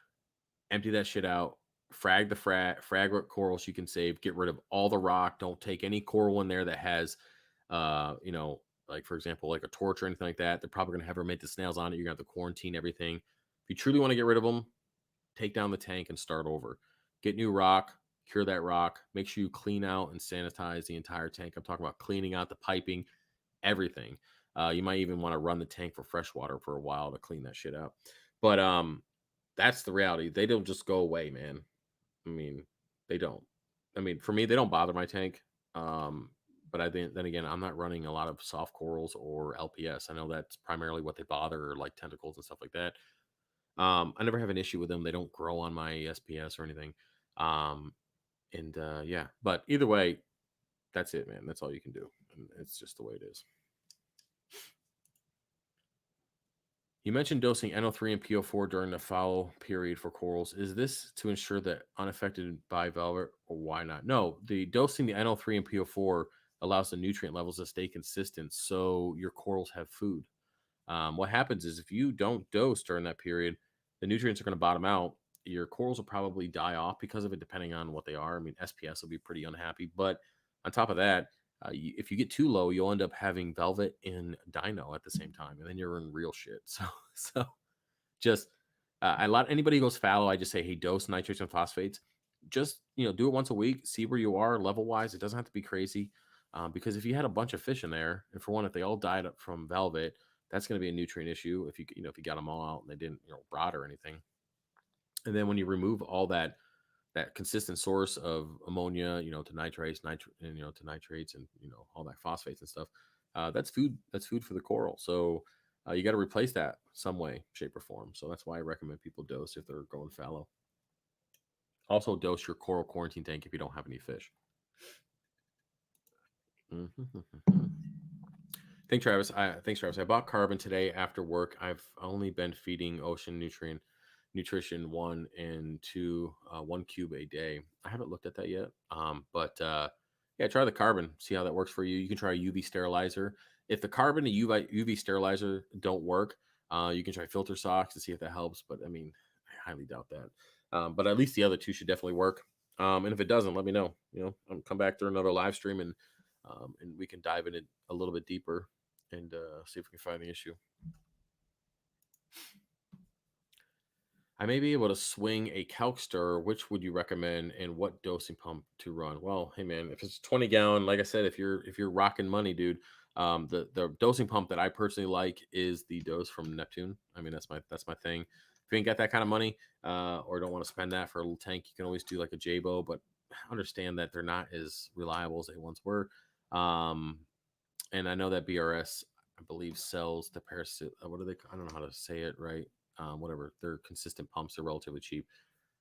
[SPEAKER 1] empty that shit out, frag the frag what corals you can save, get rid of all the rock. Don't take any coral in there that has, like for example, like a torch or anything like that. They're probably gonna have verminted snails on it. You're gonna have to quarantine everything. If you truly want to get rid of them, take down the tank and start over. Get new rock, cure that rock. Make sure you clean out and sanitize the entire tank. I'm talking about cleaning out the piping, everything. You might even want to run the tank for fresh water for a while to clean that shit out. But that's the reality. They don't just go away, man. I mean, they don't. I mean, for me, they don't bother my tank. But then again, I'm not running a lot of soft corals or LPS. I know that's primarily what they bother, or like tentacles and stuff like that. I never have an issue with them. They don't grow on my SPS or anything. Um, and yeah, but either way, that's it, man. That's all you can do. And it's just the way it is. You mentioned dosing NO3 and PO4 during the fallow period for corals. Is this to ensure that unaffected by velvet, or why not? No, the dosing the NO3 and PO4 allows the nutrient levels to stay consistent so your corals have food. What happens is if you don't dose during that period, the nutrients are going to bottom out. Your corals will probably die off because of it, depending on what they are. I mean, SPS will be pretty unhappy. But on top of that, if you get too low, you'll end up having velvet and dino at the same time, and then you're in real shit. So just a lot. Anybody who goes fallow, I just say, hey, dose nitrates and phosphates. Just do it once a week. See where you are level wise. It doesn't have to be crazy, because if you had a bunch of fish in there, and for one, if they all died up from velvet, that's going to be a nutrient issue. If if you got them all out and they didn't rot or anything, and then when you remove all that consistent source of ammonia, to nitrates, to nitrates, and all that phosphates and stuff. That's food. That's food for the coral. So you got to replace that some way, shape, or form. So that's why I recommend people dose if they're going fallow. Also, dose your coral quarantine tank if you don't have any fish. Mm-hmm. Thanks, Travis. I bought carbon today after work. I've only been feeding ocean nutrition 1 and 2, 1 cube a day. I haven't looked at that yet. But yeah, try the carbon. See how that works for you. You can try a UV sterilizer. If the carbon and UV sterilizer don't work, you can try filter socks to see if that helps. But I mean, I highly doubt that. But at least the other two should definitely work. And if it doesn't, let me know. Come back through another live stream, and we can dive in it a little bit deeper and see if we can find the issue. I may be able to swing a calc stir. Which would you recommend, and what dosing pump to run? Well, hey man, if it's 20-gallon, like I said, if you're rocking money, dude, the dosing pump that I personally like is the dose from Neptune. I mean, that's my thing. If you ain't got that kind of money, or don't want to spend that for a little tank, you can always do like a Jabo, but understand that they're not as reliable as they once were. Um, and I know that BRS, I believe, sells the Parasit. What are they? I don't know how to say it right. Whatever. They're consistent pumps. They're relatively cheap.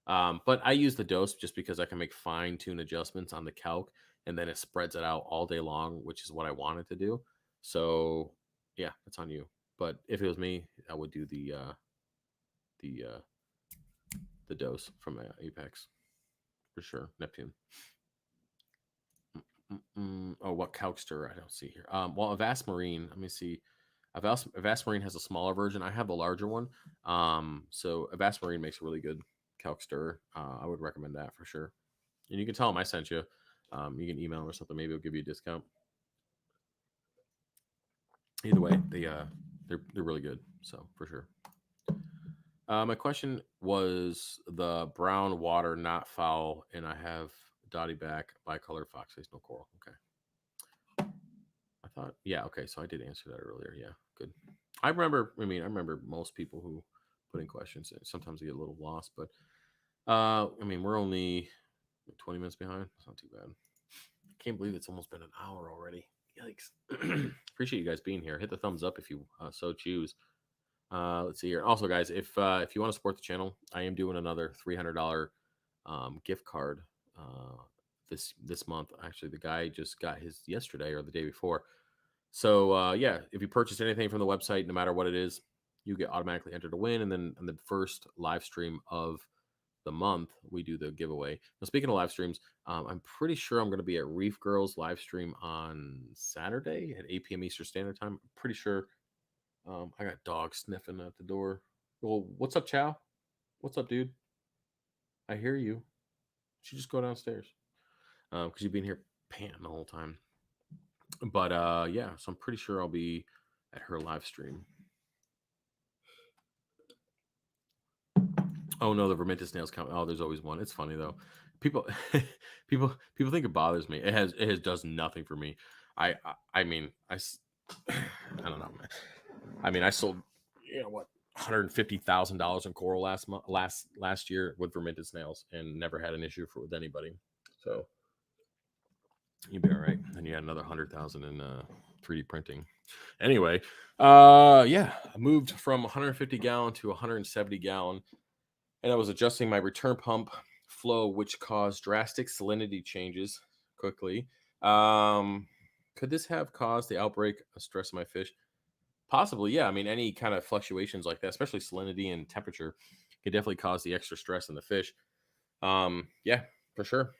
[SPEAKER 1] But I use the dose just because I can make fine tune adjustments on the calc, and then it spreads it out all day long, which is what I wanted to do. So yeah, it's on you. But if it was me, I would do the the dose from Apex for sure. Neptune. Oh, what Calcster? I don't see here. Well, Avast Marine. Let me see. Avast Marine has a smaller version. I have the larger one. So Avast Marine makes a really good Calcster. I would recommend that for sure. And you can tell them I sent you. You can email them or something. Maybe it'll give you a discount. Either way, they're really good. So for sure. My question was the brown water not foul, and I have dotty back bicolor fox face no coral. Okay. I thought, yeah, okay. So I did answer that earlier. Yeah, good. I remember. I mean, I remember most people who put in questions. Sometimes they get a little lost, but I mean, we're only 20 minutes behind. It's not too bad. I can't believe it's almost been an hour already. Yikes! Appreciate you guys being here. Hit the thumbs up if you so choose. Let's see here. Also, guys, if you want to support the channel, I am doing another $300 gift card this month. Actually, the guy just got his yesterday or the day before. So yeah, if you purchase anything from the website, no matter what it is, you get automatically entered to win. And then on the first live stream of the month, we do the giveaway. Now, speaking of live streams, I'm pretty sure I'm going to be at Reef Girls live stream on Saturday at 8 p.m. Eastern Standard Time. I'm pretty sure. I got dogs sniffing at the door. Well, what's up, Chow? What's up, dude? I hear you. You should just go downstairs because you've been here panting the whole time. But yeah, so I'm pretty sure I'll be at her live stream. Oh no, the Verminted snails count. Oh, there's always one. It's funny though. People, people think it bothers me. It does nothing for me. I mean, I don't know, man. I mean, I sold, what, $150,000 in coral last year with Verminted snails, and never had an issue with anybody. So you'd be all right. And you had another 100,000 in 3D printing. Anyway, yeah, I moved from 150 gallon to 170 gallon, and I was adjusting my return pump flow, which caused drastic salinity changes quickly. Could this have caused the outbreak of stress in my fish? Possibly, yeah. I mean, any kind of fluctuations like that, especially salinity and temperature, could definitely cause the extra stress in the fish. Yeah, for sure.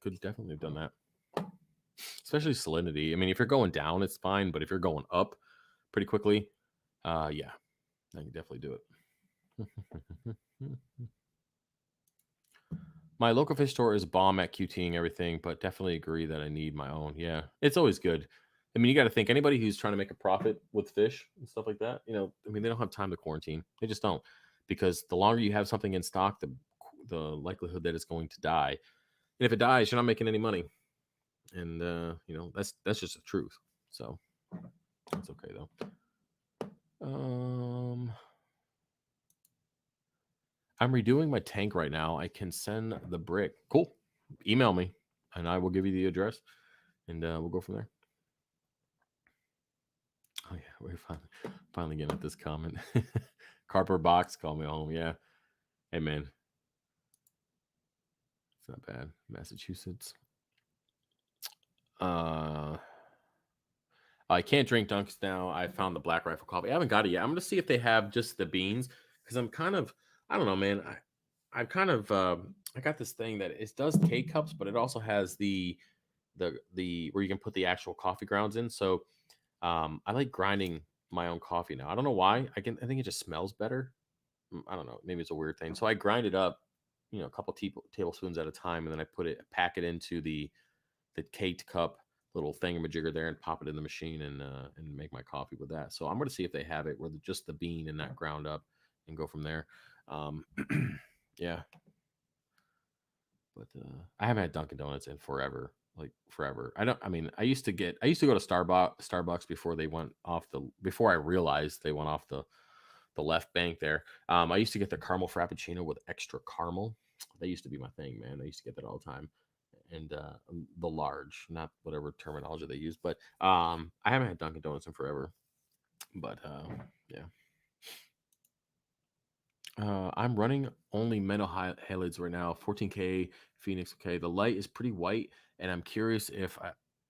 [SPEAKER 1] Could definitely have done that. Especially salinity. I mean, if you're going down, it's fine, but if you're going up pretty quickly, yeah, I can definitely do it. My local fish store is bomb at QTing everything, but definitely agree that I need my own. Yeah, it's always good. I mean, you got to think anybody who's trying to make a profit with fish and stuff like that, I mean, they don't have time to quarantine. They just don't, because the longer you have something in stock, the likelihood that it's going to die. And if it dies, you're not making any money. And that's just the truth. So that's okay though. I'm redoing my tank right now. I can send the brick. Cool. Email me, and I will give you the address, and we'll go from there. Oh yeah, we're finally getting at this comment. Cardboard box, call me home. Yeah. Hey man, it's not bad. Massachusetts. I can't drink Dunks now. I found the Black Rifle coffee. I haven't got it yet. I'm gonna see if they have just the beans, because I don't know, man. I kind of I got this thing that it does K cups, but it also has the where you can put the actual coffee grounds in. So I like grinding my own coffee now. I don't know why. I think it just smells better. I don't know. Maybe it's a weird thing. So I grind it up a couple tablespoons at a time, and then I pack it into the caked cup little thingamajigger there, and pop it in the machine, and make my coffee with that. So I'm gonna see if they have it where just the bean and not ground up, and go from there. Um, yeah, but I haven't had Dunkin' Donuts in forever, like forever. I don't. I mean, I used to go to Starbucks before they went off the before I realized they went off the left bank there. I used to get the caramel frappuccino with extra caramel. That used to be my thing, man. I used to get that all the time. And the large, not whatever terminology they use, but I haven't had Dunkin' Donuts in forever. But yeah. I'm running only metal halides right now, 14K Phoenix. Okay, the light is pretty white, and I'm curious if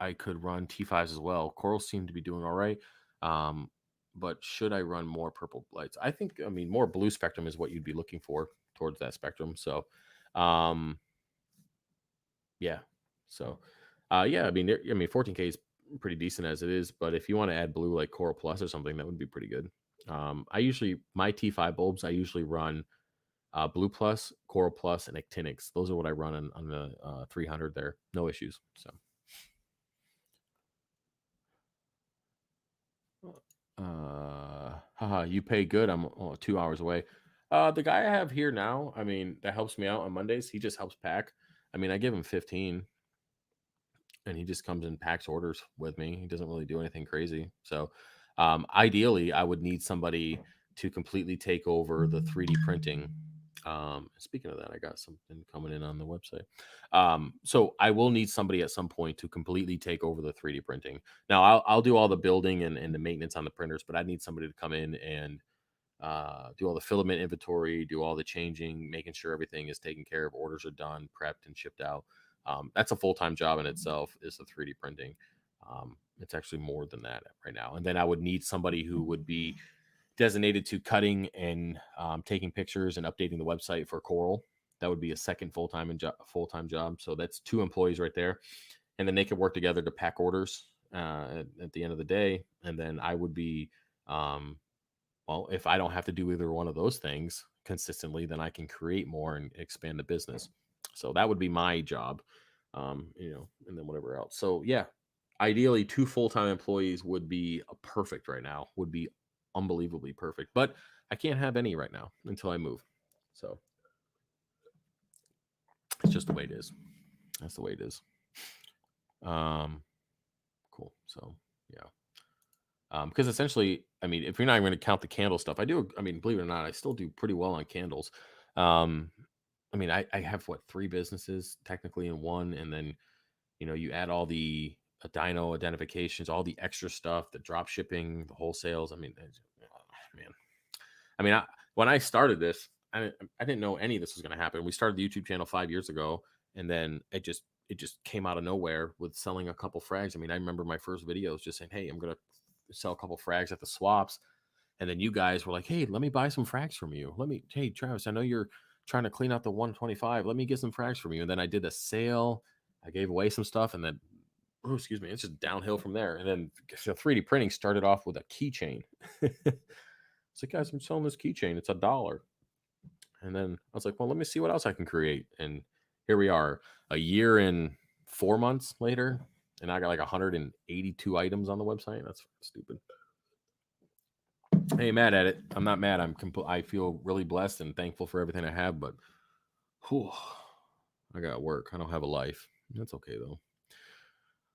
[SPEAKER 1] I could run T5s as well. Corals seem to be doing all right, um, but should I run more purple lights? I mean, more blue spectrum is what you'd be looking for towards that spectrum. So, um, yeah. So, yeah. I mean, 14K is pretty decent as it is, but if you want to add blue like Coral Plus or something, that would be pretty good. My T5 bulbs, I usually run Blue Plus, Coral Plus, and Actinics. Those are what I run on the 300 there. No issues. So, haha, you pay good. I'm 2 hours away. The guy I have here now, I mean, that helps me out on Mondays. He just helps pack. I mean, I give him 15, and he just comes and packs orders with me. He doesn't really do anything crazy. So, ideally, I would need somebody to completely take over the 3D printing. Speaking of that, I got something coming in on the website. So I will need somebody at some point to completely take over the 3D printing. Now, I'll do all the building and the maintenance on the printers, but I need somebody to come in and do all the filament inventory, do all the changing, making sure everything is taken care of, orders are done, prepped, and shipped out. That's a full time job in itself. Is the 3D printing. It's actually more than that right now. And then I would need somebody who would be designated to cutting and taking pictures and updating the website for Coral. That would be a second full-time job. So that's 2 employees right there, and then they could work together to pack orders at the end of the day. And then I would be, well, if I don't have to do either one of those things consistently, then I can create more and expand the business. So that would be my job, and then whatever else. So yeah, ideally, 2 full-time employees would be perfect right now. Would be unbelievably perfect, but I can't have any right now until I move. So it's just the way it is. That's the way it is. Um, cool. So yeah. Because essentially, I mean, if you're not even going to count the candle stuff, I do. I mean, believe it or not, I still do pretty well on candles. Um, I mean, I have 3 businesses technically in one, and then you add all the dyno identifications, all the extra stuff, the drop shipping, the wholesales. I mean, man, I mean, when I started this, I didn't know any of this was going to happen. We started the YouTube channel 5 years ago, and then it just came out of nowhere with selling a couple frags. I mean, I remember my first videos just saying, "Hey, I'm gonna sell a couple frags at the swaps," and then you guys were like, "Hey, let me buy some frags from you. Hey, Travis, I know you're trying to clean out the 125. Let me get some frags from you." And then I did a sale. I gave away some stuff, and then oh, excuse me, it's just downhill from there. And then the 3D printing started off with a keychain. It's like, guys, I'm selling this keychain. It's $1. And then I was like, well, let me see what else I can create. And here we are, a year and 4 months later, and I got like 182 items on the website. That's stupid. I ain't mad at it. I'm not mad. I feel really blessed and thankful for everything I have, but whew, I got work. I don't have a life. That's okay though.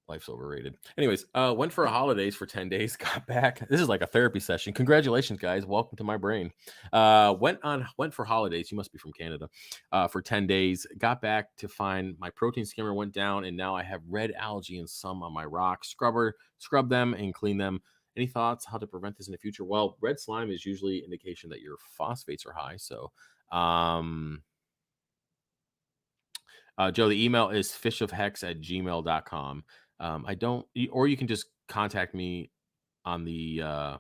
[SPEAKER 1] Life's overrated. Anyways, went for a holidays for 10 days, got back. This is like a therapy session. Congratulations, guys. Welcome to my brain. Went for holidays. You must be from Canada. For 10 days, got back to find my protein skimmer went down, and now I have red algae and some on my rock. Scrub them and clean them. Any thoughts how to prevent this in the future? Well, red slime is usually indication that your phosphates are high. So, Joe, the email is fishofhex@gmail.com. I don't, or you can just contact me on the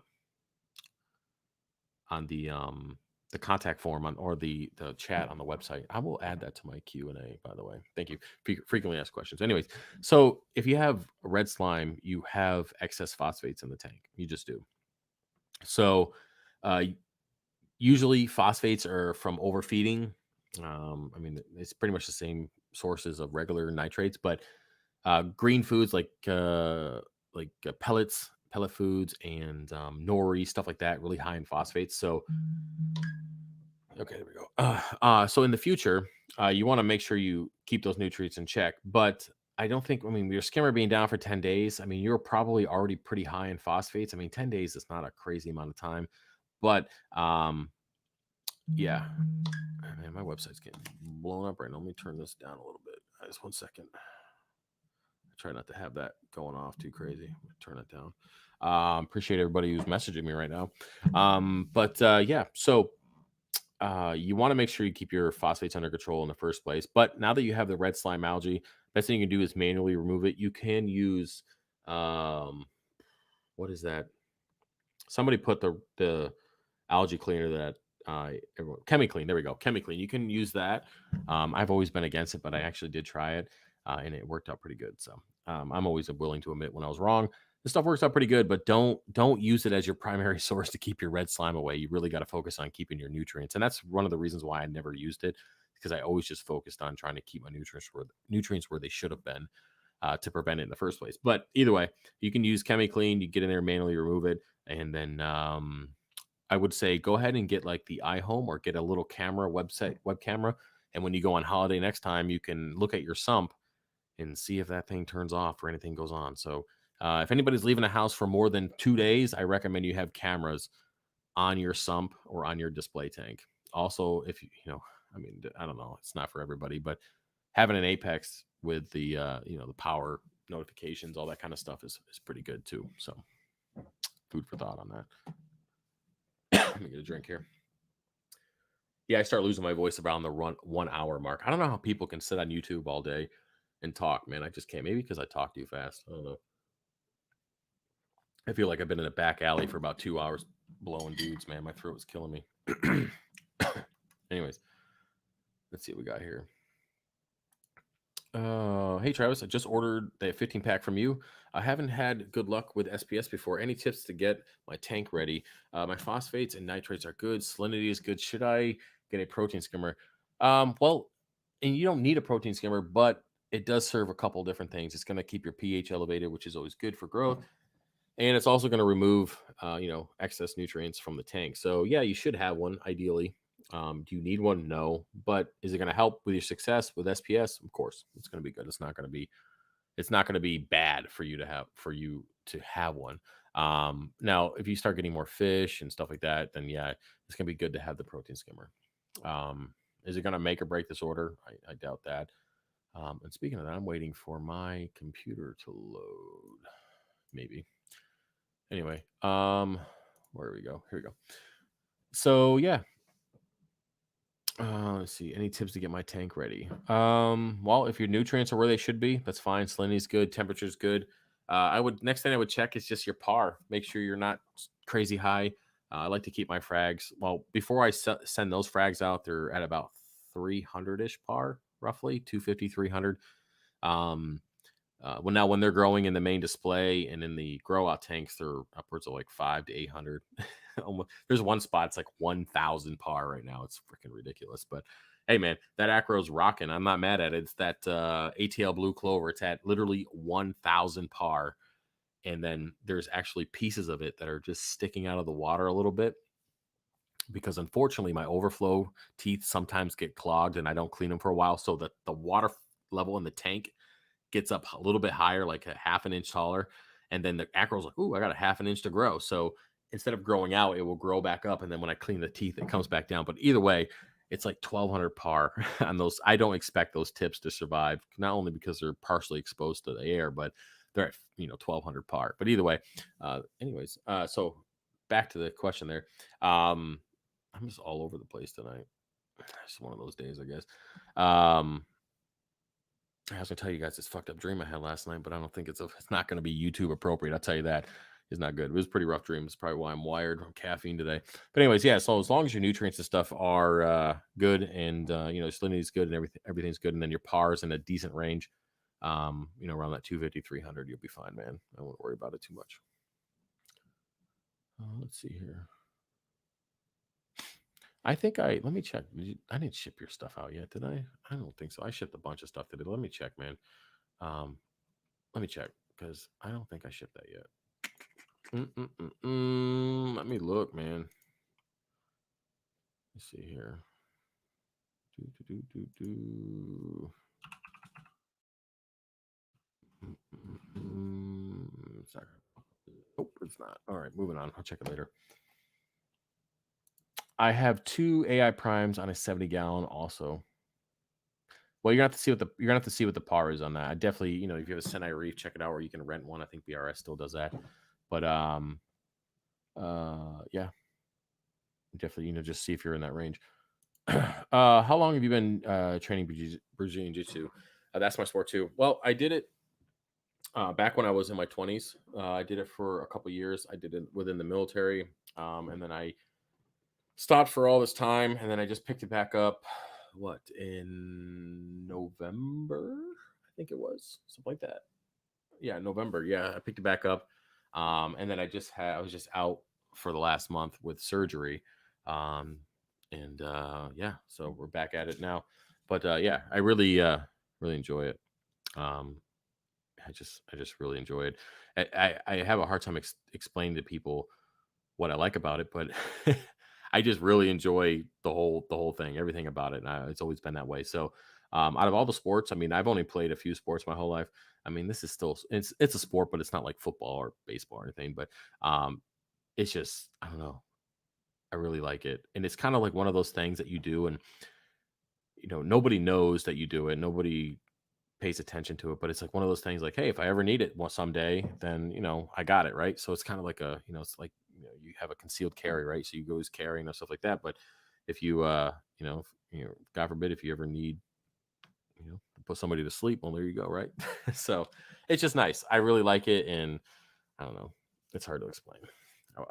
[SPEAKER 1] contact form or the chat on the website. I will add that to my Q&A, by the way. Thank you. Frequently asked questions. Anyways, so if you have red slime, you have excess phosphates in the tank. You just do. So, usually phosphates are from overfeeding. I mean, it's pretty much the same sources of regular nitrates, but green foods like pellets, pellet foods, and nori, stuff like that, really high in phosphates. So okay, there we go. So in the future, you want to make sure you keep those nutrients in check. But I don't think, I mean, your skimmer being down for 10 days, I mean, you're probably already pretty high in phosphates. I mean, 10 days is not a crazy amount of time. But yeah, man, my website's getting blown up right now. Let me turn this down a little bit. Just 1 second. I try not to have that going off too crazy. Turn it down. Appreciate everybody who's messaging me right now. Yeah, so you want to make sure you keep your phosphates under control in the first place. But now that you have the red slime algae, best thing you can do is manually remove it. You can use um, what is that? Somebody put the algae cleaner that ChemiClean. There we go, ChemiClean. You can use that. I've always been against it, but I actually did try it, and it worked out pretty good. So I'm always willing to admit when I was wrong. This stuff works out pretty good, but don't use it as your primary source to keep your red slime away. You really got to focus on keeping your nutrients, and that's one of the reasons why I never used it, because I always just focused on trying to keep my nutrients where they should have been, to prevent it in the first place. But either way, you can use ChemiClean. You get in there, manually remove it, and then I would say go ahead and get like the iHome or get a little camera web camera. And when you go on holiday next time, you can look at your sump and see if that thing turns off or anything goes on. So if anybody's leaving a house for more than 2 days, I recommend you have cameras on your sump or on your display tank. Also, if I mean, I don't know, it's not for everybody, but having an Apex with the the power notifications, all that kind of stuff is pretty good too. So food for thought on that. Let me get a drink here. Yeah, I start losing my voice around the 1 hour mark. I don't know how people can sit on YouTube all day and talk, man. I just can't. Maybe because I talk too fast. I don't know. I feel like I've been in a back alley for about 2 hours blowing dudes, man. My throat was killing me. Anyways, let's see what we got here. Hey Travis, I just ordered the 15 pack from you. I haven't had good luck with SPS before. Any tips to get my tank ready? My phosphates and nitrates are good. Salinity is good. Should I get a protein skimmer? Well, and you don't need a protein skimmer, but it does serve a couple different things. It's going to keep your pH elevated, which is always good for growth, and it's also going to remove, excess nutrients from the tank. So yeah, you should have one ideally. Do you need one? No. But is it going to help with your success with SPS? Of course, it's going to be good. It's not going to be bad for you to have one. Now, if you start getting more fish and stuff like that, then yeah, it's going to be good to have the protein skimmer. Is it going to make or break this order? I doubt that. And speaking of that, I'm waiting for my computer to load. Maybe. Anyway, where do we go? Here we go. So yeah, let's see. Any tips to get my tank ready? Well, if your nutrients are where they should be, that's fine. Salinity's good. Temperature's good. Next thing I would check is just your par. Make sure you're not crazy high. I like to keep my frags. Well, before I send those frags out, they're at about 300 ish par, roughly 250, 300. When they're growing in the main display and in the grow out tanks, they're upwards of like 500 to 800. There's one spot, it's like 1,000 par right now. It's freaking ridiculous. But hey, man, that acro's rocking. I'm not mad at it. It's that ATL blue clover. It's at literally 1,000 par. And then there's actually pieces of it that are just sticking out of the water a little bit, because unfortunately my overflow teeth sometimes get clogged and I don't clean them for a while. So that the water level in the tank gets up a little bit higher, like a half an inch taller. And then the acro's like, ooh, I got a half an inch to grow. So instead of growing out, it will grow back up. And then when I clean the teeth, it comes back down. But either way, it's like 1,200 par on those. I don't expect those tips to survive, not only because they're partially exposed to the air, but they're at 1,200 par. But either way, so back to the question there. I'm just all over the place tonight. It's one of those days, I guess. I was gonna tell you guys this fucked up dream I had last night, but I don't think it's not gonna be YouTube appropriate. I'll tell you that. It's not good. It was a pretty rough dream. It's probably why I'm wired on caffeine today. But anyways, yeah. So as long as your nutrients and stuff are good, and salinity is good, and everything's good, and then your par is in a decent range, around that 250, 300, you'll be fine, man. I won't worry about it too much. Let's see here. I think let me check. I didn't ship your stuff out yet, did I? I don't think so. I shipped a bunch of stuff today. Let me check, man. Um, Let me check because I don't think I shipped that yet. Let me look, man. Let's see here. Do, do, do, do, do. Sorry. Nope, it's not. All right, moving on. I'll check it later. I have two AI primes on a 70-gallon also. Well, you're gonna have to see what the par is on that. I definitely, if you have a Senai Reef, check it out, or you can rent one. I think BRS still does that. But yeah, definitely, just see if you're in that range. How long have you been training Brazilian Jiu-Jitsu? That's my sport too. Well, I did it back when I was in my 20s. I did it for a couple years. I did it within the military, and then I stopped for all this time, and then I just picked it back up. What, in November? I think it was something like that. Yeah, November. Yeah, I picked it back up, and then I was just out for the last month with surgery, um, and yeah, so we're back at it now. But yeah, I really enjoy it. Um, I just really enjoy it. I have a hard time explaining to people what I like about it, but I just really enjoy the whole thing, everything about it. And it's always been that way. So, out of all the sports, I mean, I've only played a few sports my whole life. I mean, this is still it's a sport, but it's not like football or baseball or anything. But it's just I don't know. I really like it, and it's kind of like one of those things that you do, and nobody knows that you do it. Nobody pays attention to it, but it's like one of those things like, hey, if I ever need it someday, then I got it, right? So it's kind of like it's like you have a concealed carry, right? So you go always carrying and stuff like that. But if you God forbid, if you ever need to put somebody to sleep, well, there you go, right? So it's just nice. I really like it, and I don't know, it's hard to explain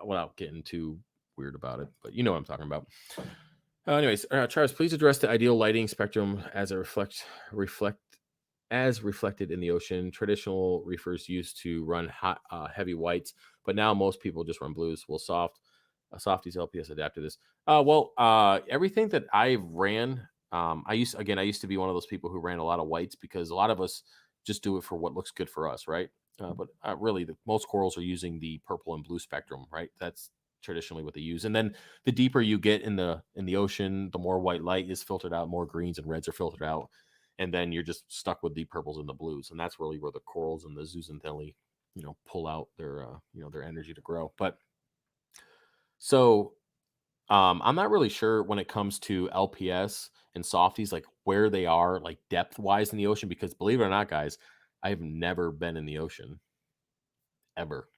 [SPEAKER 1] without getting too weird about it, but you know what I'm talking about. Anyways, Charles, please address the ideal lighting spectrum as a reflect as reflected in the ocean. Traditional reefers used to run hot, heavy whites, but now most people just run blues. Will Softies LPS adapt to this? Everything that I ran, I used to be one of those people who ran a lot of whites because a lot of us just do it for what looks good for us, right? But really, most corals are using the purple and blue spectrum, right? That's traditionally what they use. And then the deeper you get in the ocean, the more white light is filtered out, more greens and reds are filtered out, and then you're just stuck with the purples and the blues, and that's really where the corals and the zooxanthellae, pull out their energy to grow. But so I'm not really sure when it comes to LPS and softies, like where they are, like depth wise in the ocean, because believe it or not, guys, I've never been in the ocean ever.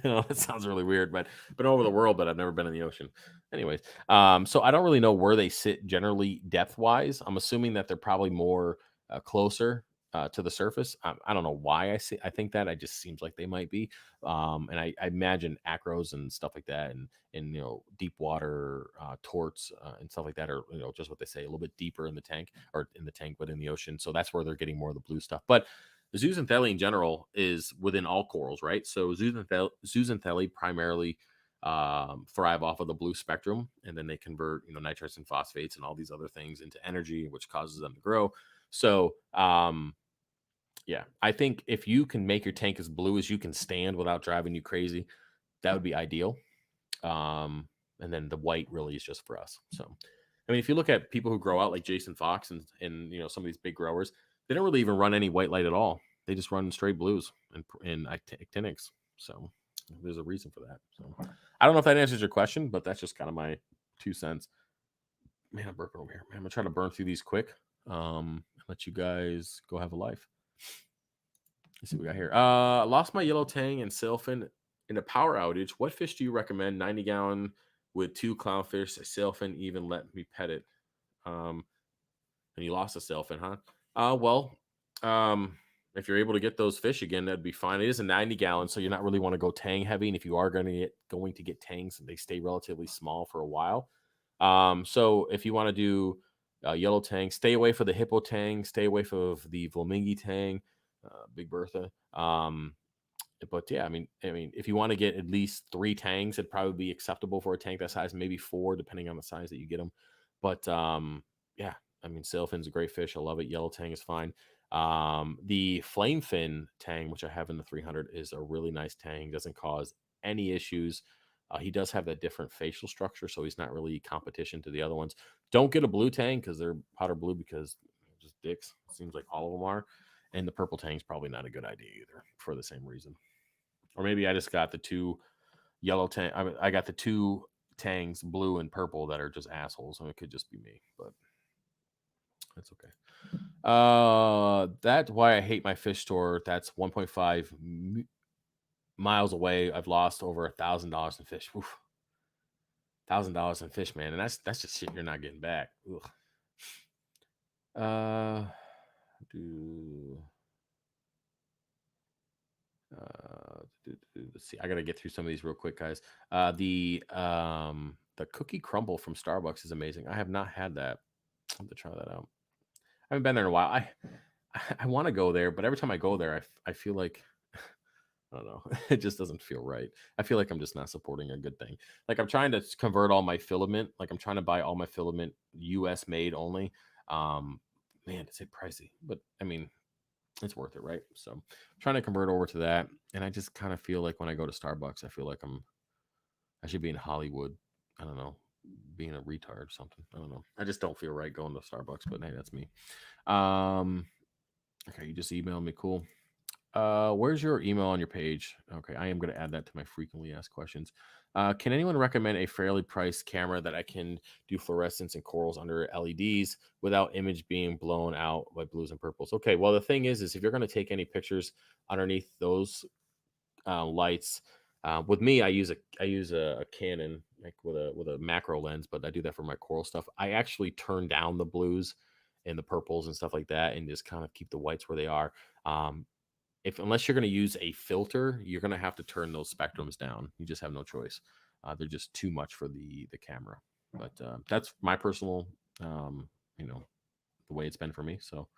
[SPEAKER 1] That sounds really weird, but been all over the world, but I've never been in the ocean. Anyways, so I don't really know where they sit generally depth wise. I'm assuming that they're probably more closer to the surface. I don't know why I think that. It just seems like they might be. And I imagine acros and stuff like that, and deep water torts and stuff like that are just what they say, a little bit deeper in the tank, or in the tank, but in the ocean. So that's where they're getting more of the blue stuff. But the zooxanthellae in general is within all corals, right? So zooxanthellae primarily thrive off of the blue spectrum, and then they convert nitrates and phosphates and all these other things into energy, which causes them to grow. So yeah, I think if you can make your tank as blue as you can stand without driving you crazy, that would be ideal. And then the white really is just for us. So, I mean, if you look at people who grow out like Jason Fox and some of these big growers, they don't really even run any white light at all. They just run straight blues and actinics. So there's a reason for that. So I don't know if that answers your question, but that's just kind of my 2 cents. Man, I'm burping over here. Man, I'm gonna try to burn through these quick. Let you guys go have a life. Let's see what we got here. Lost my yellow tang and sailfin in a power outage. What fish do you recommend? 90-gallon with 2 clownfish. A sailfin even let me pet it. And you lost a sailfin, huh? Well, if you're able to get those fish again, that'd be fine. It is a 90-gallon, so you're not really want to go tang heavy. And if you are going to get tangs, they stay relatively small for a while. So if you want to do yellow tang, stay away from the hippo tang, stay away from the Flamingi tang, Big Bertha. But yeah, I mean, if you want to get at least 3 tangs, it'd probably be acceptable for a tank that size, maybe 4, depending on the size that you get them. But yeah, I mean, sailfin's a great fish. I love it. Yellow tang is fine. The flame fin tang, which I have in the 300, is a really nice tang. Doesn't cause any issues. He does have that different facial structure, so he's not really competition to the other ones. Don't get a blue tang because they're powder blue because they're just dicks. Seems like all of them are. And the purple tang's probably not a good idea either for the same reason. Or maybe I just got the two yellow tang. I got the two tangs, blue and purple, that are just assholes. And it could just be me, but that's okay. That's why I hate my fish store. That's 1.5 miles away. I've lost over $1,000 in fish. Oof. $1,000 in fish, man, and that's just shit you're not getting back. Ugh. Uh, do let's see. I gotta get through some of these real quick, guys. The cookie crumble from Starbucks is amazing. I have not had that. I have to try that out. I haven't been there in a while. I want to go there, but every time I go there, I feel like I don't know. It just doesn't feel right. I feel like I'm just not supporting a good thing. Like I'm trying to convert all my filament. Like I'm trying to buy all my filament U.S. made only. Um, Man, it's pricey, but I mean, it's worth it, right? So I'm trying to convert over to that, and I just kind of feel like when I go to Starbucks, I feel like I should be in Hollywood. I don't know, being a retard or something. I don't know. I just don't feel right going to Starbucks, but hey, that's me. Um, okay, you just emailed me. Cool. Where's your email on your page? Okay, I am going to add that to my frequently asked questions. Can anyone recommend a fairly priced camera that I can do fluorescence and corals under LEDs without image being blown out by blues and purples? Okay, well the thing is if you're going to take any pictures underneath those lights, with me, I use a Canon, like with a macro lens, but I do that for my coral stuff. I actually turn down the blues and the purples and stuff like that, and just kind of keep the whites where they are. Um, if unless you're going to use a filter, you're going to have to turn those spectrums down. You just have no choice. They're just too much for the camera. But that's my personal, um, you know, the way it's been for me. So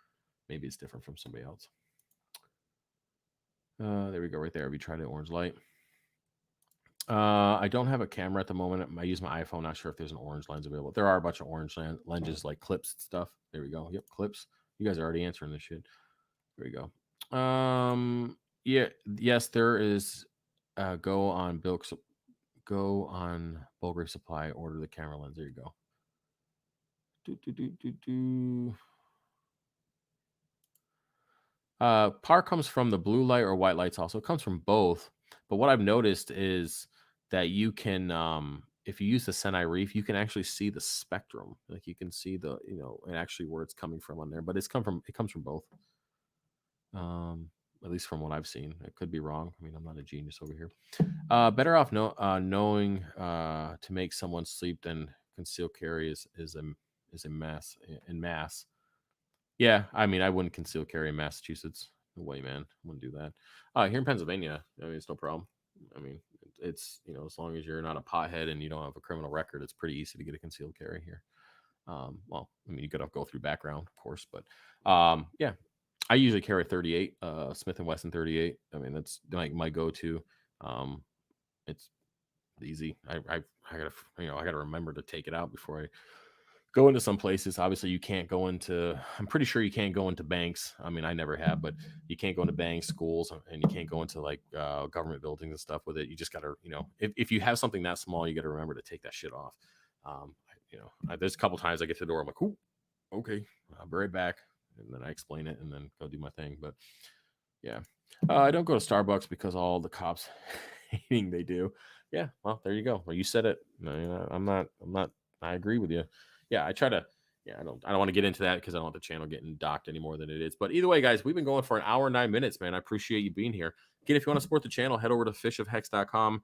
[SPEAKER 1] maybe it's different from somebody else. There we go, right there. We tried it orange light. I don't have a camera at the moment. I use my iPhone. Not sure if there's an orange lens available. There are a bunch of orange lenses, like clips and stuff. There we go. Yep, clips. You guys are already answering this shit. There we go. Yeah, yes, there is. Go on go on Bulgari Supply. Order the camera lens. There you go. Do, do, do, do, do. Par comes from the blue light or white lights. Also, it comes from both. But what I've noticed is that you can, if you use the Senai Reef, you can actually see the spectrum. Like you can see and actually where it's coming from on there. But it comes from both. At least from what I've seen. I could be wrong. I mean, I'm not a genius over here. Better off knowing to make someone sleep than conceal carry is a mess in mass. Yeah, I mean, I wouldn't conceal carry in Massachusetts. No way, man. I wouldn't do that. Here in Pennsylvania, I mean, it's no problem. I mean, it's as long as you're not a pothead and you don't have a criminal record, it's pretty easy to get a concealed carry here. Well, I mean, you got to go through background, of course, but yeah, I usually carry 38, Smith and Wesson 38. I mean, that's like my go-to. It's easy. I gotta I gotta remember to take it out before I go into some places. Obviously, you can't go into. I'm pretty sure you can't go into banks. I mean, I never have, but you can't go into banks, schools, and you can't go into like government buildings and stuff with it. You just gotta, if you have something that small, you gotta remember to take that shit off. There's a couple times I get to the door, I'm like, "Ooh, okay, I'll be right back," and then I explain it and then go do my thing. But yeah, I don't go to Starbucks because all the cops hating they do. Yeah, well, there you go. Well, you said it. No, I'm not. I agree with you. Yeah, I try to. Yeah, I don't want to get into that because I don't want the channel getting docked any more than it is. But either way, guys, we've been going for an hour and 9 minutes, man. I appreciate you being here. Again, if you want to support the channel, head over to fishofhex.com.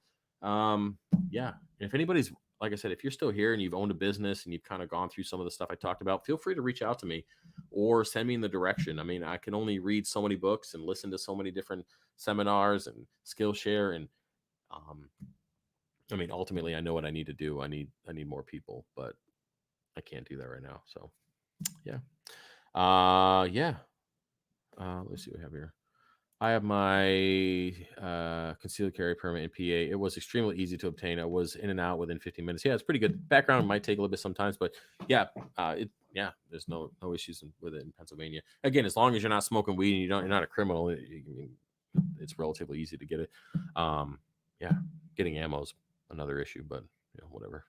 [SPEAKER 1] Yeah, if anybody's, like I said, if you're still here and you've owned a business and you've kind of gone through some of the stuff I talked about, feel free to reach out to me or send me in the direction. I mean, I can only read so many books and listen to so many different seminars and Skillshare, and I mean, ultimately, I know what I need to do. I need more people, but I can't do that right now. So, yeah, yeah. Let's see what we have here. I have my concealed carry permit in PA. It was extremely easy to obtain. I was in and out within 15 minutes. Yeah, it's pretty good. Background might take a little bit sometimes, but yeah, there's no issues with it in Pennsylvania. Again, as long as you're not smoking weed and you're not a criminal, it's relatively easy to get it. Yeah, getting ammo is another issue, but whatever.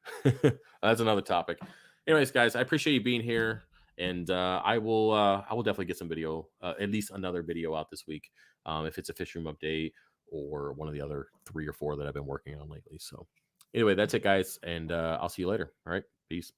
[SPEAKER 1] That's another topic. Anyways, guys, I appreciate you being here, and I will definitely get some video, at least another video out this week, if it's a fish room update or one of the other 3 or 4 that I've been working on lately. So anyway, that's it, guys, and I'll see you later. All right, peace.